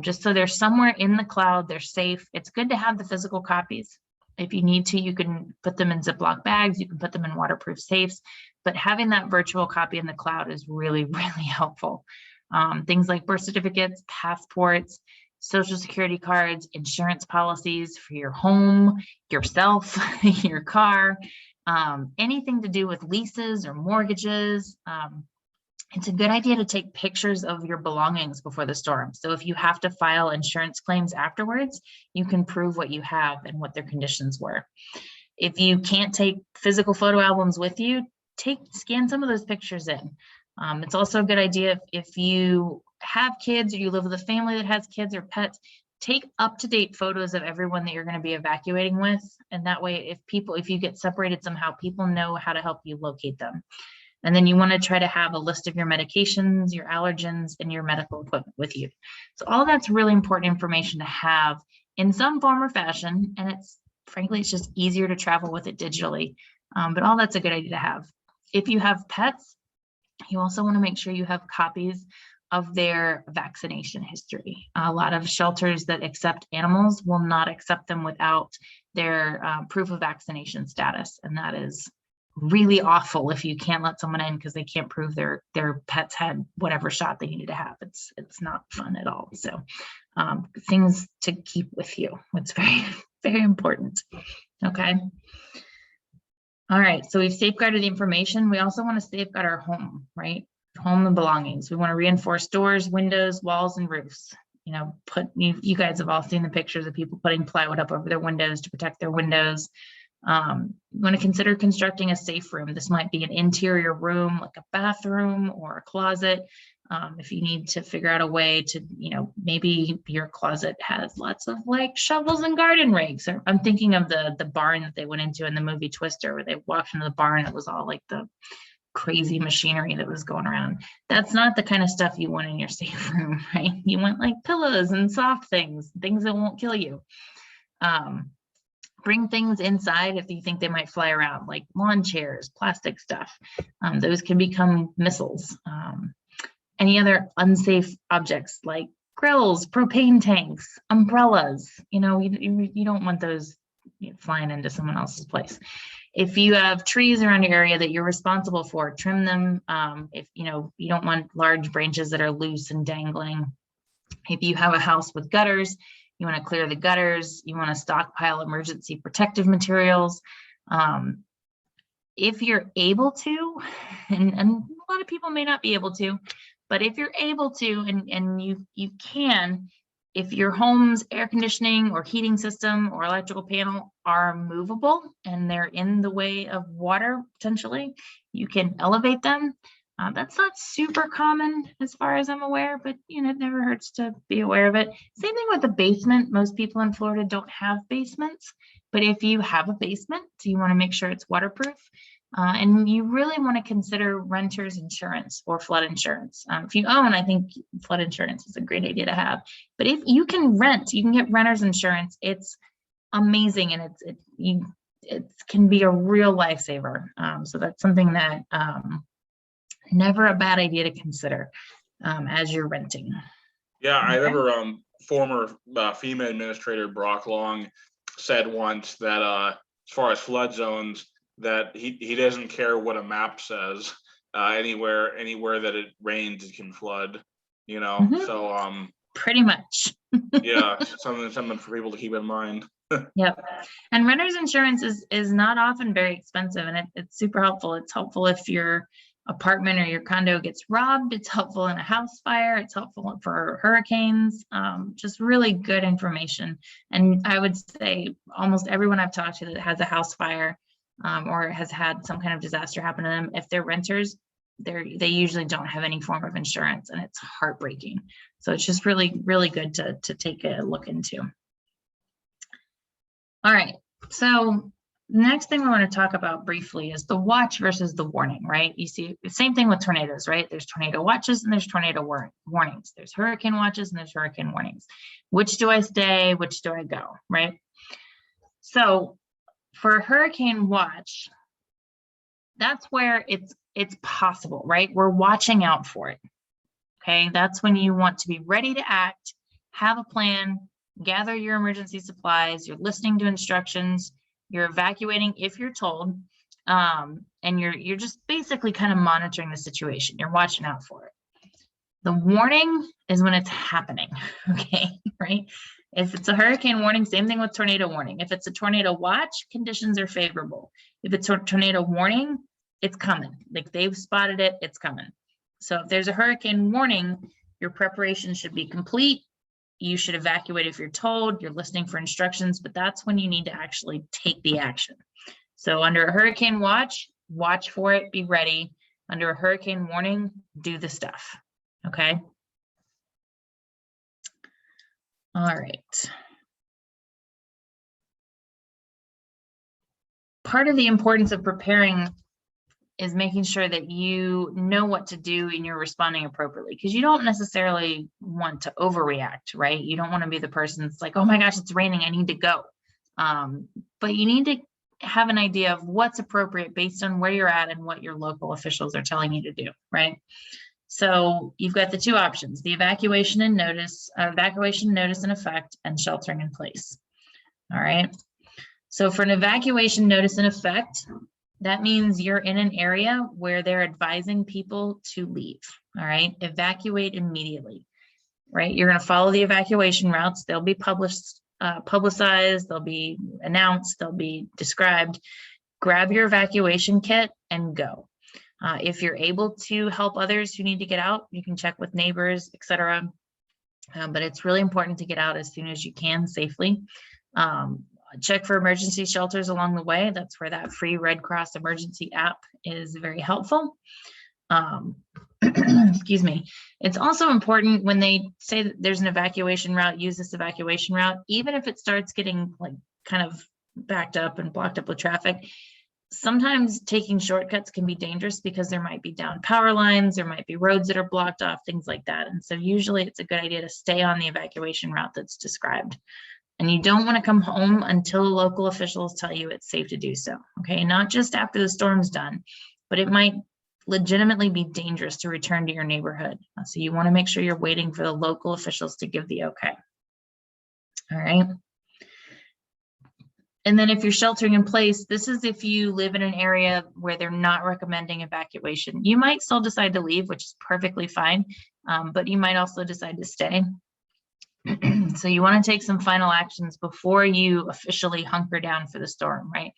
Just so they're somewhere in the cloud, they're safe. It's good to have the physical copies. If you need to, you can put them in Ziploc bags, you can put them in waterproof safes, but having that virtual copy in the cloud is really, really helpful. Things like birth certificates, passports, social security cards, insurance policies for your home, yourself, your car, anything to do with leases or mortgages. It's a good idea to take pictures of your belongings before the storm. So if you have to file insurance claims afterwards, you can prove what you have and what their conditions were. If you can't take physical photo albums with you, scan some of those pictures in. It's also a good idea if you have kids or you live with a family that has kids or pets, take up-to-date photos of everyone that you're going to be evacuating with. And that way, if you get separated somehow, people know how to help you locate them. And then you want to try to have a list of your medications, your allergens, and your medical equipment with you. So all that's really important information to have in some form or fashion. And frankly, it's just easier to travel with it digitally. But all that's a good idea to have. If you have pets, you also want to make sure you have copies of their vaccination history. A lot of shelters that accept animals will not accept them without their proof of vaccination status. And that is really awful if you can't let someone in because they can't prove their pets had whatever shot they needed to have. It's not fun at all. So things to keep with you. It's very, very important. Okay. All right. So we've safeguarded the information. We also want to safeguard our home, right? Home and belongings. We want to reinforce doors, windows, walls, and roofs. You know, you guys have all seen the pictures of people putting plywood up over their windows to protect their windows. You want to consider constructing a safe room. This might be an interior room like a bathroom or a closet. If you need to figure out a way to, maybe your closet has lots of like shovels and garden rakes. Or I'm thinking of the barn that they went into in the movie Twister, where they walked into the barn. It was all like the crazy machinery that was going around. That's not the kind of stuff you want in your safe room, right? You want like pillows and soft things that won't kill you. Bring things inside if you think they might fly around, like lawn chairs, plastic stuff. Those can become missiles. Any other unsafe objects like grills, propane tanks, umbrellas, you don't want those flying into someone else's place. If you have trees around your area that you're responsible for, trim them. If you don't want large branches that are loose and dangling. If you have a house with gutters, you want to clear the gutters. You want to stockpile emergency protective materials. If you're able to, and a lot of people may not be able to, but if you're able to, and you can, if your home's air conditioning or heating system or electrical panel are movable and they're in the way of water, potentially, you can elevate them. That's not super common as far as I'm aware, but it never hurts to be aware of it. Same thing with the basement. Most people in Florida don't have basements, but if you have a basement, so you want to make sure it's waterproof. And you really want to consider renter's insurance or flood insurance. If you own, I think flood insurance is a great idea to have. But if you can rent, you can get renter's insurance. It's amazing, and it can be a real lifesaver. So that's something that never a bad idea to consider as you're renting. Yeah, I remember former FEMA administrator Brock Long said once that as far as flood zones, that he doesn't care what a map says. Anywhere that it rains, it can flood. So pretty much. Yeah, something for people to keep in mind. Yep. And renter's insurance is not often very expensive, and it's super helpful. It's helpful if your apartment or your condo gets robbed. It's helpful in a house fire. It's helpful for hurricanes. Just really good information. And I would say almost everyone I've talked to that has a house fire or has had some kind of disaster happen to them, if they're renters, they usually don't have any form of insurance, and it's heartbreaking. So it's just really, really good to take a look into. All right, so the next thing we want to talk about briefly is the watch versus the warning, right? You see the same thing with tornadoes, right? There's tornado watches and there's tornado warnings. There's hurricane watches and there's hurricane warnings. Which do I stay? Which do I go, right? So for a hurricane watch, that's where it's possible, right? We're watching out for it, okay? That's when you want to be ready to act, have a plan, gather your emergency supplies, you're listening to instructions, you're evacuating if you're told, and you're just basically kind of monitoring the situation. You're watching out for it. The warning is when it's happening, okay, right? If it's a hurricane warning, same thing with tornado warning. If it's a tornado watch, conditions are favorable. If it's a tornado warning, it's coming. Like they've spotted it, it's coming. So if there's a hurricane warning, your preparation should be complete. You should evacuate if you're told, you're listening for instructions, but that's when you need to actually take the action. So under a hurricane watch for it, be ready. Under a hurricane warning, do the stuff, okay? All right. Part of the importance of preparing is making sure that you know what to do and you're responding appropriately, because you don't necessarily want to overreact, right? You don't want to be the person that's like, oh my gosh, it's raining, I need to go. But you need to have an idea of what's appropriate based on where you're at and what your local officials are telling you to do, right? So you've got the two options, the evacuation notice in effect and sheltering in place. All right. So for an evacuation notice in effect, that means you're in an area where they're advising people to leave. All right. Evacuate immediately, right? You're going to follow the evacuation routes. They'll be publicized. They'll be announced. They'll be described. Grab your evacuation kit and go. If you're able to help others who need to get out, you can check with neighbors, etc. But it's really important to get out as soon as you can safely. Check for emergency shelters along the way. That's where that free Red Cross emergency app is very helpful. Excuse me. It's also important when they say that there's an evacuation route, use this evacuation route, even if it starts getting like kind of backed up and blocked up with traffic. Sometimes taking shortcuts can be dangerous because there might be down power lines, there might be roads that are blocked off, things like that. And so usually it's a good idea to stay on the evacuation route that's described. And you don't want to come home until local officials tell you it's safe to do so. Okay, not just after the storm's done, but it might legitimately be dangerous to return to your neighborhood. So you want to make sure you're waiting for the local officials to give the okay. All right. And then if you're sheltering in place, this is if you live in an area where they're not recommending evacuation. You might still decide to leave, which is perfectly fine, but you might also decide to stay. So you want to take some final actions before you officially hunker down for the storm, right?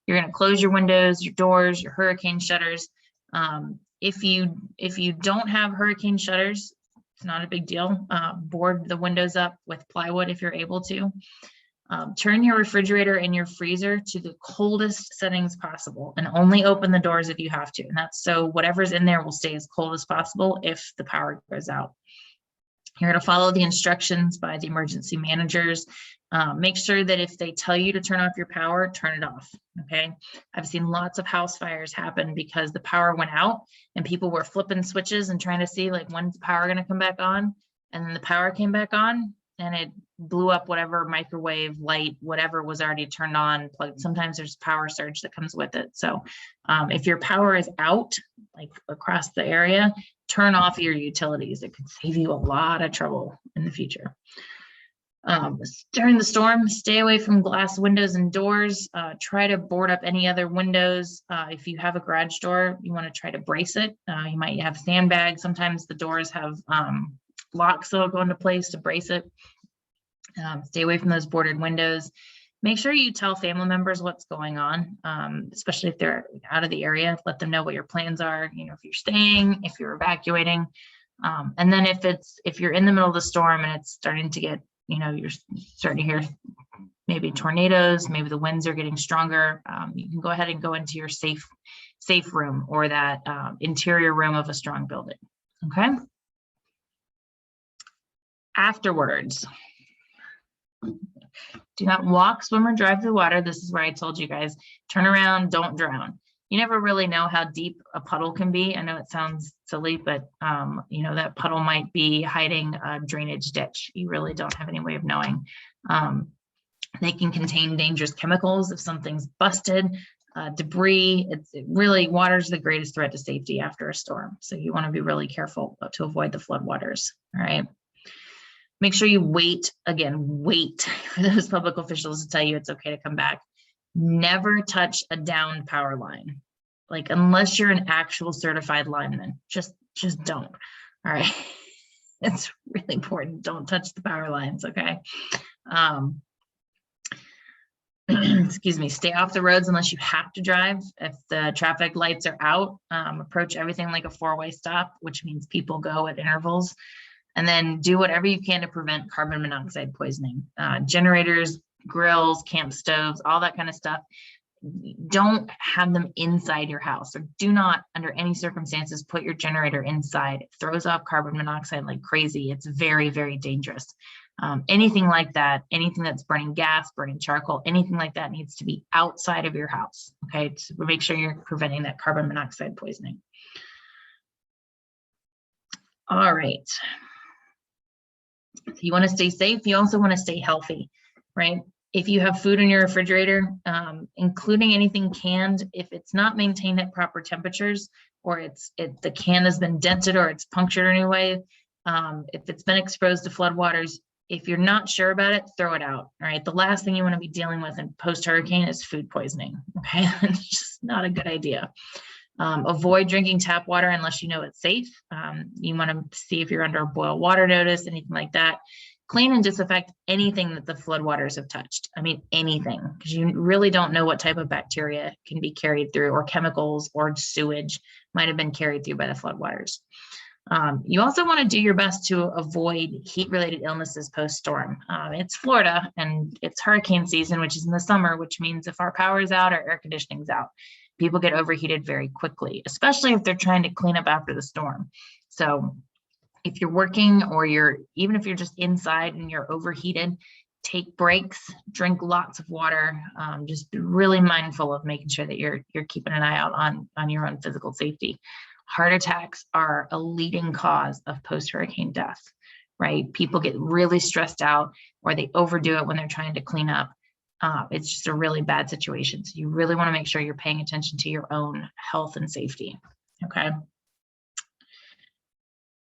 You're going to close your windows, your doors, your hurricane shutters. If you don't have hurricane shutters, it's not a big deal. Board the windows up with plywood if you're able to. Turn your refrigerator and your freezer to the coldest settings possible and only open the doors if you have to. And that's so whatever's in there will stay as cold as possible if the power goes out. You're going to follow the instructions by the emergency managers. Make sure that if they tell you to turn off your power, turn it off. Okay. I've seen lots of house fires happen because the power went out and people were flipping switches and trying to see like when's the power going to come back on. And then the power came back on and it blew up whatever microwave, light, whatever was already turned on, plugged. Sometimes there's power surge that comes with it. So if your power is out, like across the area, turn off your utilities. It could save you a lot of trouble in the future. During the storm, stay away from glass windows and doors. Try to board up any other windows. If you have a garage door, you want to try to brace it. You might have sandbags. Sometimes the doors have locks that'll go into place to brace it. Stay away from those boarded windows. Make sure you tell family members what's going on, especially if they're out of the area. Let them know what your plans are, you know, if you're staying, if you're evacuating. And then if you're in the middle of the storm and it's starting to get, you know, you're starting to hear maybe tornadoes, maybe the winds are getting stronger, you can go ahead and go into your safe room or that interior room of a strong building. Okay. Afterwards, do not walk, swim, or drive through water. This is where I told you guys, turn around, don't drown. You never really know how deep a puddle can be. I know it sounds silly, but you know, that puddle might be hiding a drainage ditch. You really don't have any way of knowing. They can contain dangerous chemicals if something's busted, debris. It really, water's the greatest threat to safety after a storm. So you want to be really careful to avoid the floodwaters. All right. Make sure you wait for those public officials to tell you it's okay to come back. Never touch a downed power line. Like, unless you're an actual certified lineman, just don't. All right. It's really important. Don't touch the power lines. Okay. Excuse me, stay off the roads unless you have to drive. If the traffic lights are out, approach everything like a four-way stop, which means people go at intervals. And then do whatever you can to prevent carbon monoxide poisoning. Generators, grills, camp stoves, all that kind of stuff. Don't have them inside your house, or do not, under any circumstances, put your generator inside. It throws off carbon monoxide like crazy. It's very, very dangerous. Anything like that, anything that's burning gas, burning charcoal, anything like that needs to be outside of your house, okay? To make sure you're preventing that carbon monoxide poisoning. All right. So you want to stay safe. You also want to stay healthy, right? If you have food in your refrigerator, including anything canned, if it's not maintained at proper temperatures, or the can has been dented or it's punctured anyway, if it's been exposed to floodwaters, if you're not sure about it, throw it out. All right. The last thing you want to be dealing with in post-hurricane is food poisoning. Okay. It's just not a good idea. Avoid drinking tap water unless you know it's safe. You want to see if you're under a boil water notice, anything like that. Clean and disinfect anything that the floodwaters have touched. I mean, anything, because you really don't know what type of bacteria can be carried through, or chemicals or sewage might have been carried through by the floodwaters. You also want to do your best to avoid heat-related illnesses post-storm. It's Florida and it's hurricane season, which is in the summer, which means if our power is out, our air conditioning's out. People get overheated very quickly, especially if they're trying to clean up after the storm. So if you're working, or even if you're just inside and you're overheated, take breaks, drink lots of water, just be really mindful of making sure that you're keeping an eye out on your own physical safety. Heart attacks are a leading cause of post-hurricane death, right? People get really stressed out, or they overdo it when they're trying to clean up. It's just a really bad situation. So you really want to make sure you're paying attention to your own health and safety, okay?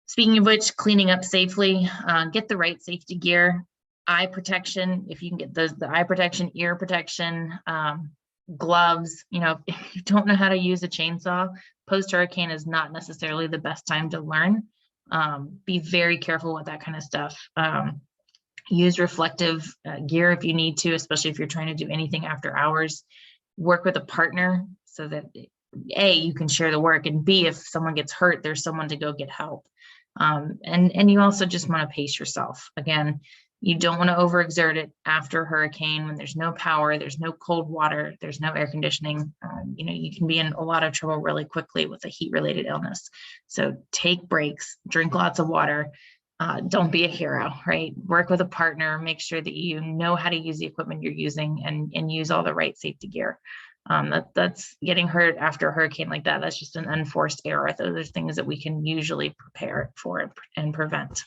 Speaking of which, cleaning up safely, get the right safety gear, eye protection, if you can get the eye protection, ear protection, gloves. You know, if you don't know how to use a chainsaw, post-hurricane is not necessarily the best time to learn. Be very careful with that kind of stuff. Use reflective gear if you need to, especially if you're trying to do anything after hours. Work with a partner so that A, you can share the work, and B, if someone gets hurt, there's someone to go get help. And you also just want to pace yourself. Again, you don't want to overexert it after a hurricane when there's no power, there's no cold water, there's no air conditioning. You know, you can be in a lot of trouble really quickly with a heat-related illness. So take breaks, drink lots of water. Don't be a hero, right? Work with a partner, make sure that you know how to use the equipment you're using, and use all the right safety gear. That's getting hurt after a hurricane like that. That's just an unforced error. Those are things that we can usually prepare for and prevent.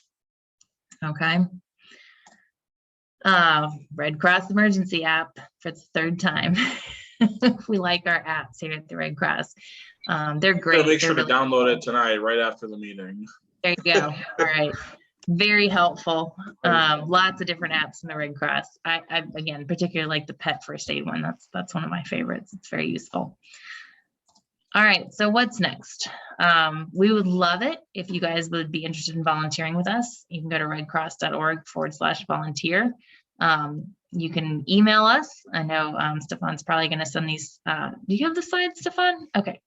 Okay. Red Cross emergency app for the third time. We like our apps here at the Red Cross. They're great. Make sure to really download it tonight, right after the meeting. There you go. All right. Very helpful. Lots of different apps in the Red Cross. I again, particularly like the pet first aid one. That's one of my favorites. It's very useful. All right, so what's next? We would love it if you guys would be interested in volunteering with us. You can go to redcross.org/volunteer. You can email us. I know Stefan's probably going to send these. Do you have the slides, Stefan? Okay,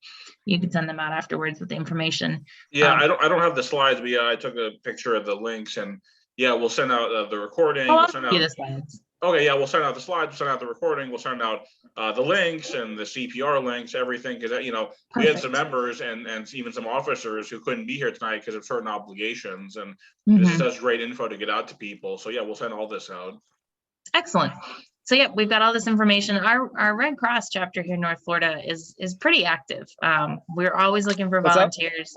you can send them out afterwards with the information. Yeah, I don't have the slides, but yeah, I took a picture of the links, and yeah, we'll send out the recording. Oh, we'll send out the slides. Okay, yeah, we'll send out the slides, we'll send out the recording, we'll send out the links and the CPR links, everything, because you know, we had some members and even some officers who couldn't be here tonight because of certain obligations, and this is such great info to get out to people. So yeah, we'll send all this out. Excellent. So yeah, we've got all this information. Our Red Cross chapter here in North Florida is pretty active. We're always looking for volunteers.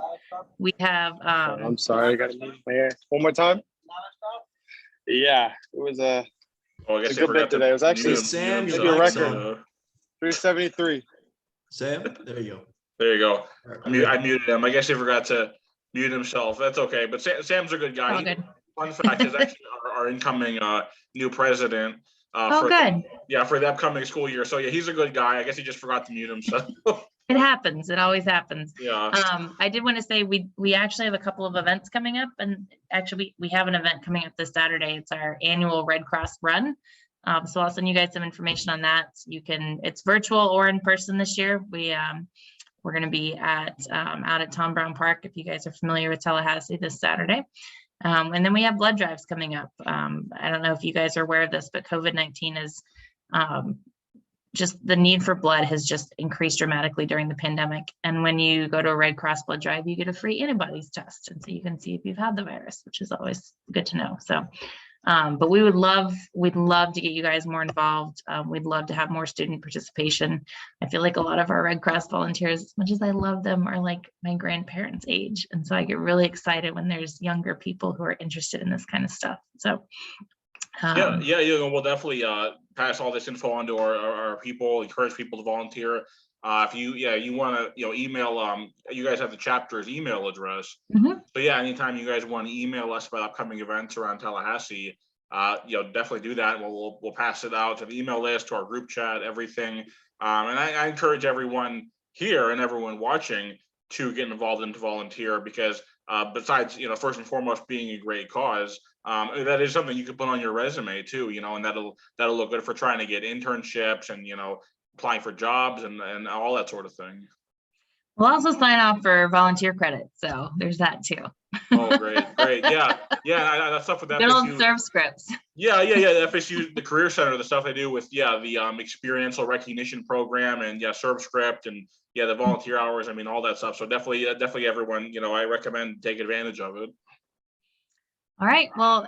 We have. I'm sorry, I got to move my hair one more time. Yeah, it was a good bit today. It was actually Sam, a record. 373. Sam, there you go. There you go. I muted him. I guess he forgot to mute himself. That's okay. But Sam's a good guy. Oh, good. Fun fact is actually our incoming new president. Good. Yeah, for the upcoming school year. So yeah, he's a good guy. I guess he just forgot to mute himself. It happens. It always happens. Yeah. I did want to say we actually have a couple of events coming up, and actually we have an event coming up this Saturday. It's our annual Red Cross run. So I'll send you guys some information on that. It's virtual or in person this year. We're going to be out at Tom Brown Park, if you guys are familiar with Tallahassee, this Saturday. And then we have blood drives coming up. I don't know if you guys are aware of this, but COVID-19 is just the need for blood has just increased dramatically during the pandemic. And when you go to a Red Cross blood drive, you get a free antibodies test. And so you can see if you've had the virus, which is always good to know. So, but we'd love to get you guys more involved. We'd love to have more student participation. I feel like a lot of our Red Cross volunteers, as much as I love them, are like my grandparents' age. And so I get really excited when there's younger people who are interested in this kind of stuff. So yeah, we'll definitely pass all this info on to our people, encourage people to volunteer. If you want to, email, you guys have the chapter's email address. So yeah, anytime you guys want to email us about upcoming events around Tallahassee, definitely do that. We'll pass it out to the email list, to our group chat, everything. And I encourage everyone here and everyone watching to get involved and to volunteer, because besides, first and foremost, being a great cause, that is something you could put on your resume too, and that'll look good for trying to get internships and, applying for jobs and all that sort of thing. We'll also sign off for volunteer credit. So there's that too. Oh, great. Yeah. That stuff with Good old FSU. serve scripts. Yeah. The FSU, the Career Center, the stuff they do with, the experiential recognition program, and serve script, and the volunteer hours. I mean, all that stuff. So definitely everyone, I recommend take advantage of it. All right. Well,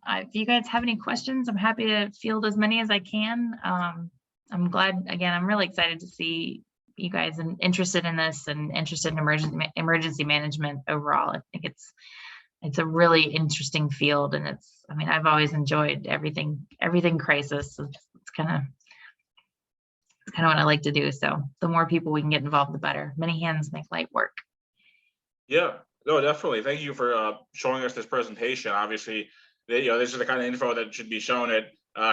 if you guys have any questions, I'm happy to field as many as I can. I'm glad, again, I'm really excited to see you guys interested in this and interested in emergency management overall. I think it's a really interesting field, and I've always enjoyed everything crisis. It's kind of what I like to do. So the more people we can get involved, the better. Many hands make light work. Yeah, no, definitely. Thank you for showing us this presentation. Obviously, this is the kind of info that should be shown at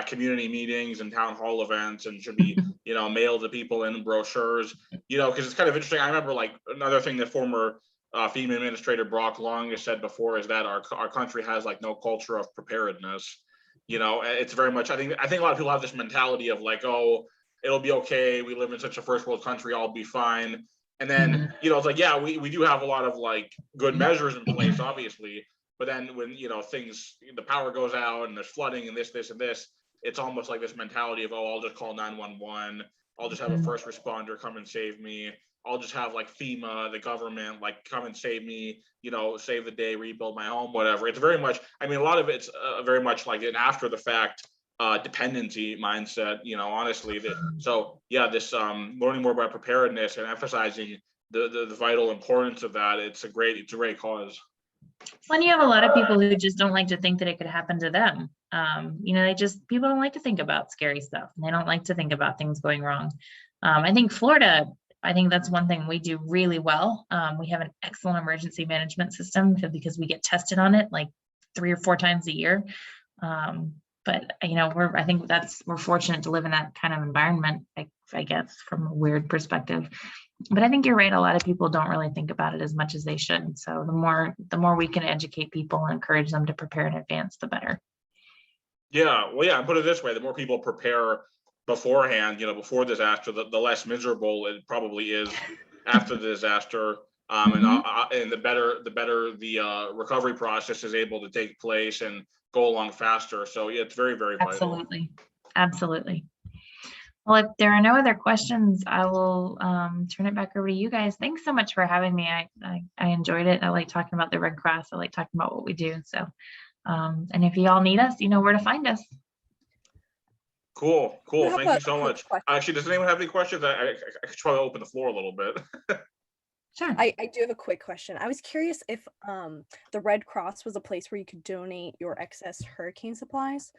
community meetings and town hall events, and should be mailed to people in brochures. Because it's kind of interesting. I remember, like, another thing that former FEMA Administrator Brock Long has said before is that our country has, like, no culture of preparedness. It's very much. I think a lot of people have this mentality of, like, oh, it'll be okay. We live in such a first world country. I'll be fine. And then, it's like, yeah, we do have a lot of, like, good measures in place, obviously. But then when, the power goes out and there's flooding and this, and this, it's almost like this mentality of, oh, I'll just call 911. I'll just have a first responder come and save me. I'll just have, like, FEMA, the government, like, come and save me, save the day, rebuild my home, whatever. It's very much, a lot of it's very much like an after the fact dependency mindset, honestly. So this learning more about preparedness and emphasizing the vital importance of that, it's a great cause. When you have a lot of people who just don't like to think that it could happen to them. People don't like to think about scary stuff. They don't like to think about things going wrong. I think Florida, that's one thing we do really well. We have an excellent emergency management system because we get tested on it like 3 or 4 times a year. But we're fortunate to live in that kind of environment, I guess, from a weird perspective. But I think you're right. A lot of people don't really think about it as much as they should. So the more we can educate people and encourage them to prepare in advance, the better. Yeah. Well, and put it this way, the more people prepare beforehand, before disaster, the less miserable it probably is after the disaster. And the better the recovery process is able to take place and go along faster. So it's very, very vital. Absolutely. Well, if there are no other questions, I will turn it back over to you guys. Thanks so much for having me. I enjoyed it. I like talking about the Red Cross. I like talking about what we do. So, and if you all need us, you know where to find us. Cool. Thank you so much. Actually, does anyone have any questions? I could try to open the floor a little bit. Sure. I do have a quick question. I was curious if the Red Cross was a place where you could donate your excess hurricane supplies.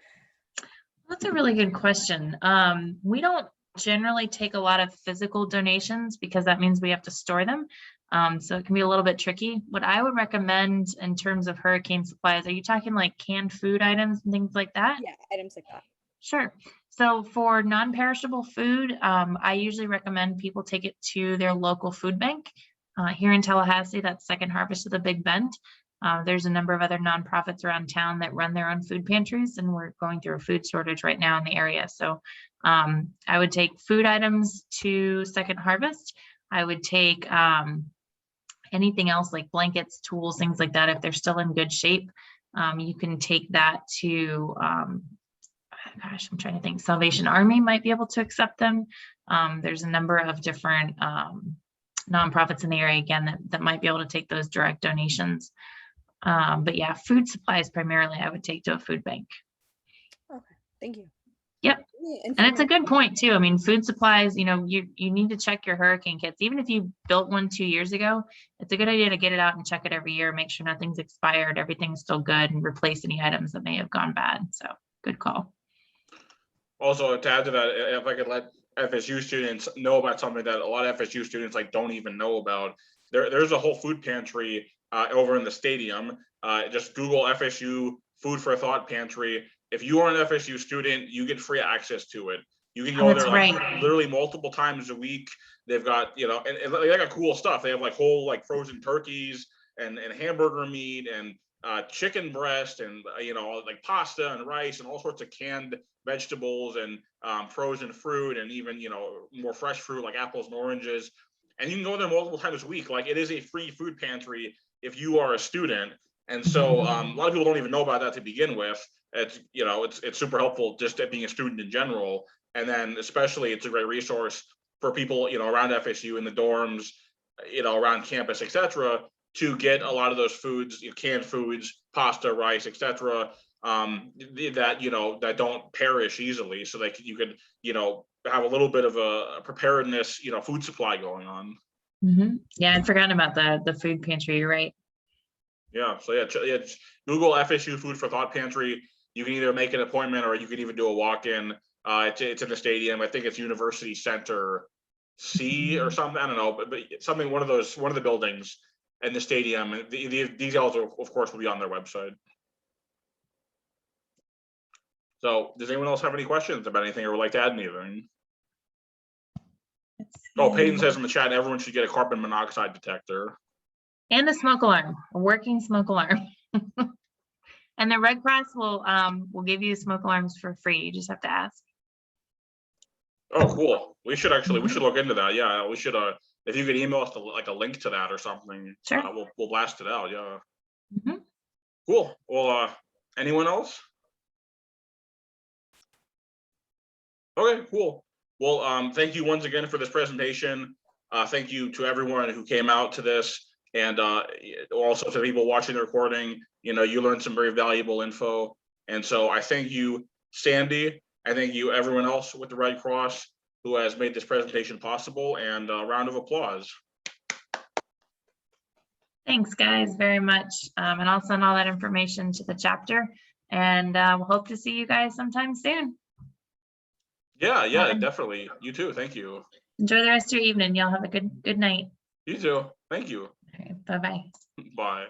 That's a really good question. We don't generally take a lot of physical donations because that means we have to store them. So it can be a little bit tricky. What I would recommend in terms of hurricane supplies, are you talking like canned food items and things like that? Yeah, items like that. Sure. So for non-perishable food, I usually recommend people take it to their local food bank. Here in Tallahassee, that's Second Harvest of the Big Bend. There's a number of other nonprofits around town that run their own food pantries, and we're going through a food shortage right now in the area. So I would take food items to Second Harvest. I would take anything else like blankets, tools, things like that. If they're still in good shape, you can take that to, I'm trying to think, Salvation Army might be able to accept them. There's a number of different nonprofits in the area, again, that might be able to take those direct donations. But yeah, food supplies primarily I would take to a food bank. Okay, thank you. Yep. And it's a good point too. Food supplies, you need to check your hurricane kits. Even if you built one 2 years ago, it's a good idea to get it out and check it every year, make sure nothing's expired, everything's still good, and replace any items that may have gone bad. So good call. Also, to add to that, if I could let FSU students know about something that a lot of FSU students don't even know about, there's a whole food pantry over in the stadium. Just Google FSU Food for Thought Pantry. If you are an FSU student, you get free access to it. You can go there literally multiple times a week. They've got, and they got cool stuff. They have whole frozen turkeys and hamburger meat and chicken breast and pasta and rice and all sorts of canned vegetables and frozen fruit and even more fresh fruit like apples and oranges. And you can go there multiple times a week. It is a free food pantry if you are a student. And so a lot of people don't even know about that to begin with. It's, you know, it's super helpful just at being a student in general. And then especially it's a great resource for people, you know, around FSU in the dorms, you know, around campus, etc., to get a lot of those foods, you know, canned foods, pasta, rice, etc., that, you know, that don't perish easily. So that you could, you know, have a little bit of a preparedness, you know, food supply going on. Yeah, I'd forgotten about the food pantry. You're right. Yeah, so yeah, just Google FSU Food for Thought Pantry. You can either make an appointment or you can even do a walk-in. It's in the stadium. I think it's University Center C or something. I don't know, but something, one of the buildings in the stadium. And the details, of course, will be on their website. So, does anyone else have any questions about anything or would like to add anything? Oh, Peyton says in the chat, everyone should get a carbon monoxide detector. And a smoke alarm, a working smoke alarm. And the Red Cross will give you smoke alarms for free. You just have to ask. Oh, cool. We should look into that. Yeah, we should. If you could email us like a link to that or something, sure. We'll blast it out. Yeah. Cool. Well, anyone else? Okay, cool. Well, thank you once again for this presentation. Thank you to everyone who came out to this, and also to people watching the recording. You know, you learned some very valuable info, and so I thank you, Sandy. I thank you, everyone else with the Red Cross who has made this presentation possible, and a round of applause. Thanks, guys, very much. And I'll send all that information to the chapter, and we'll hope to see you guys sometime soon. Yeah, definitely. You too. Thank you. Enjoy the rest of your evening. Y'all have a good night. You too. Thank you. Okay, bye-bye. Bye.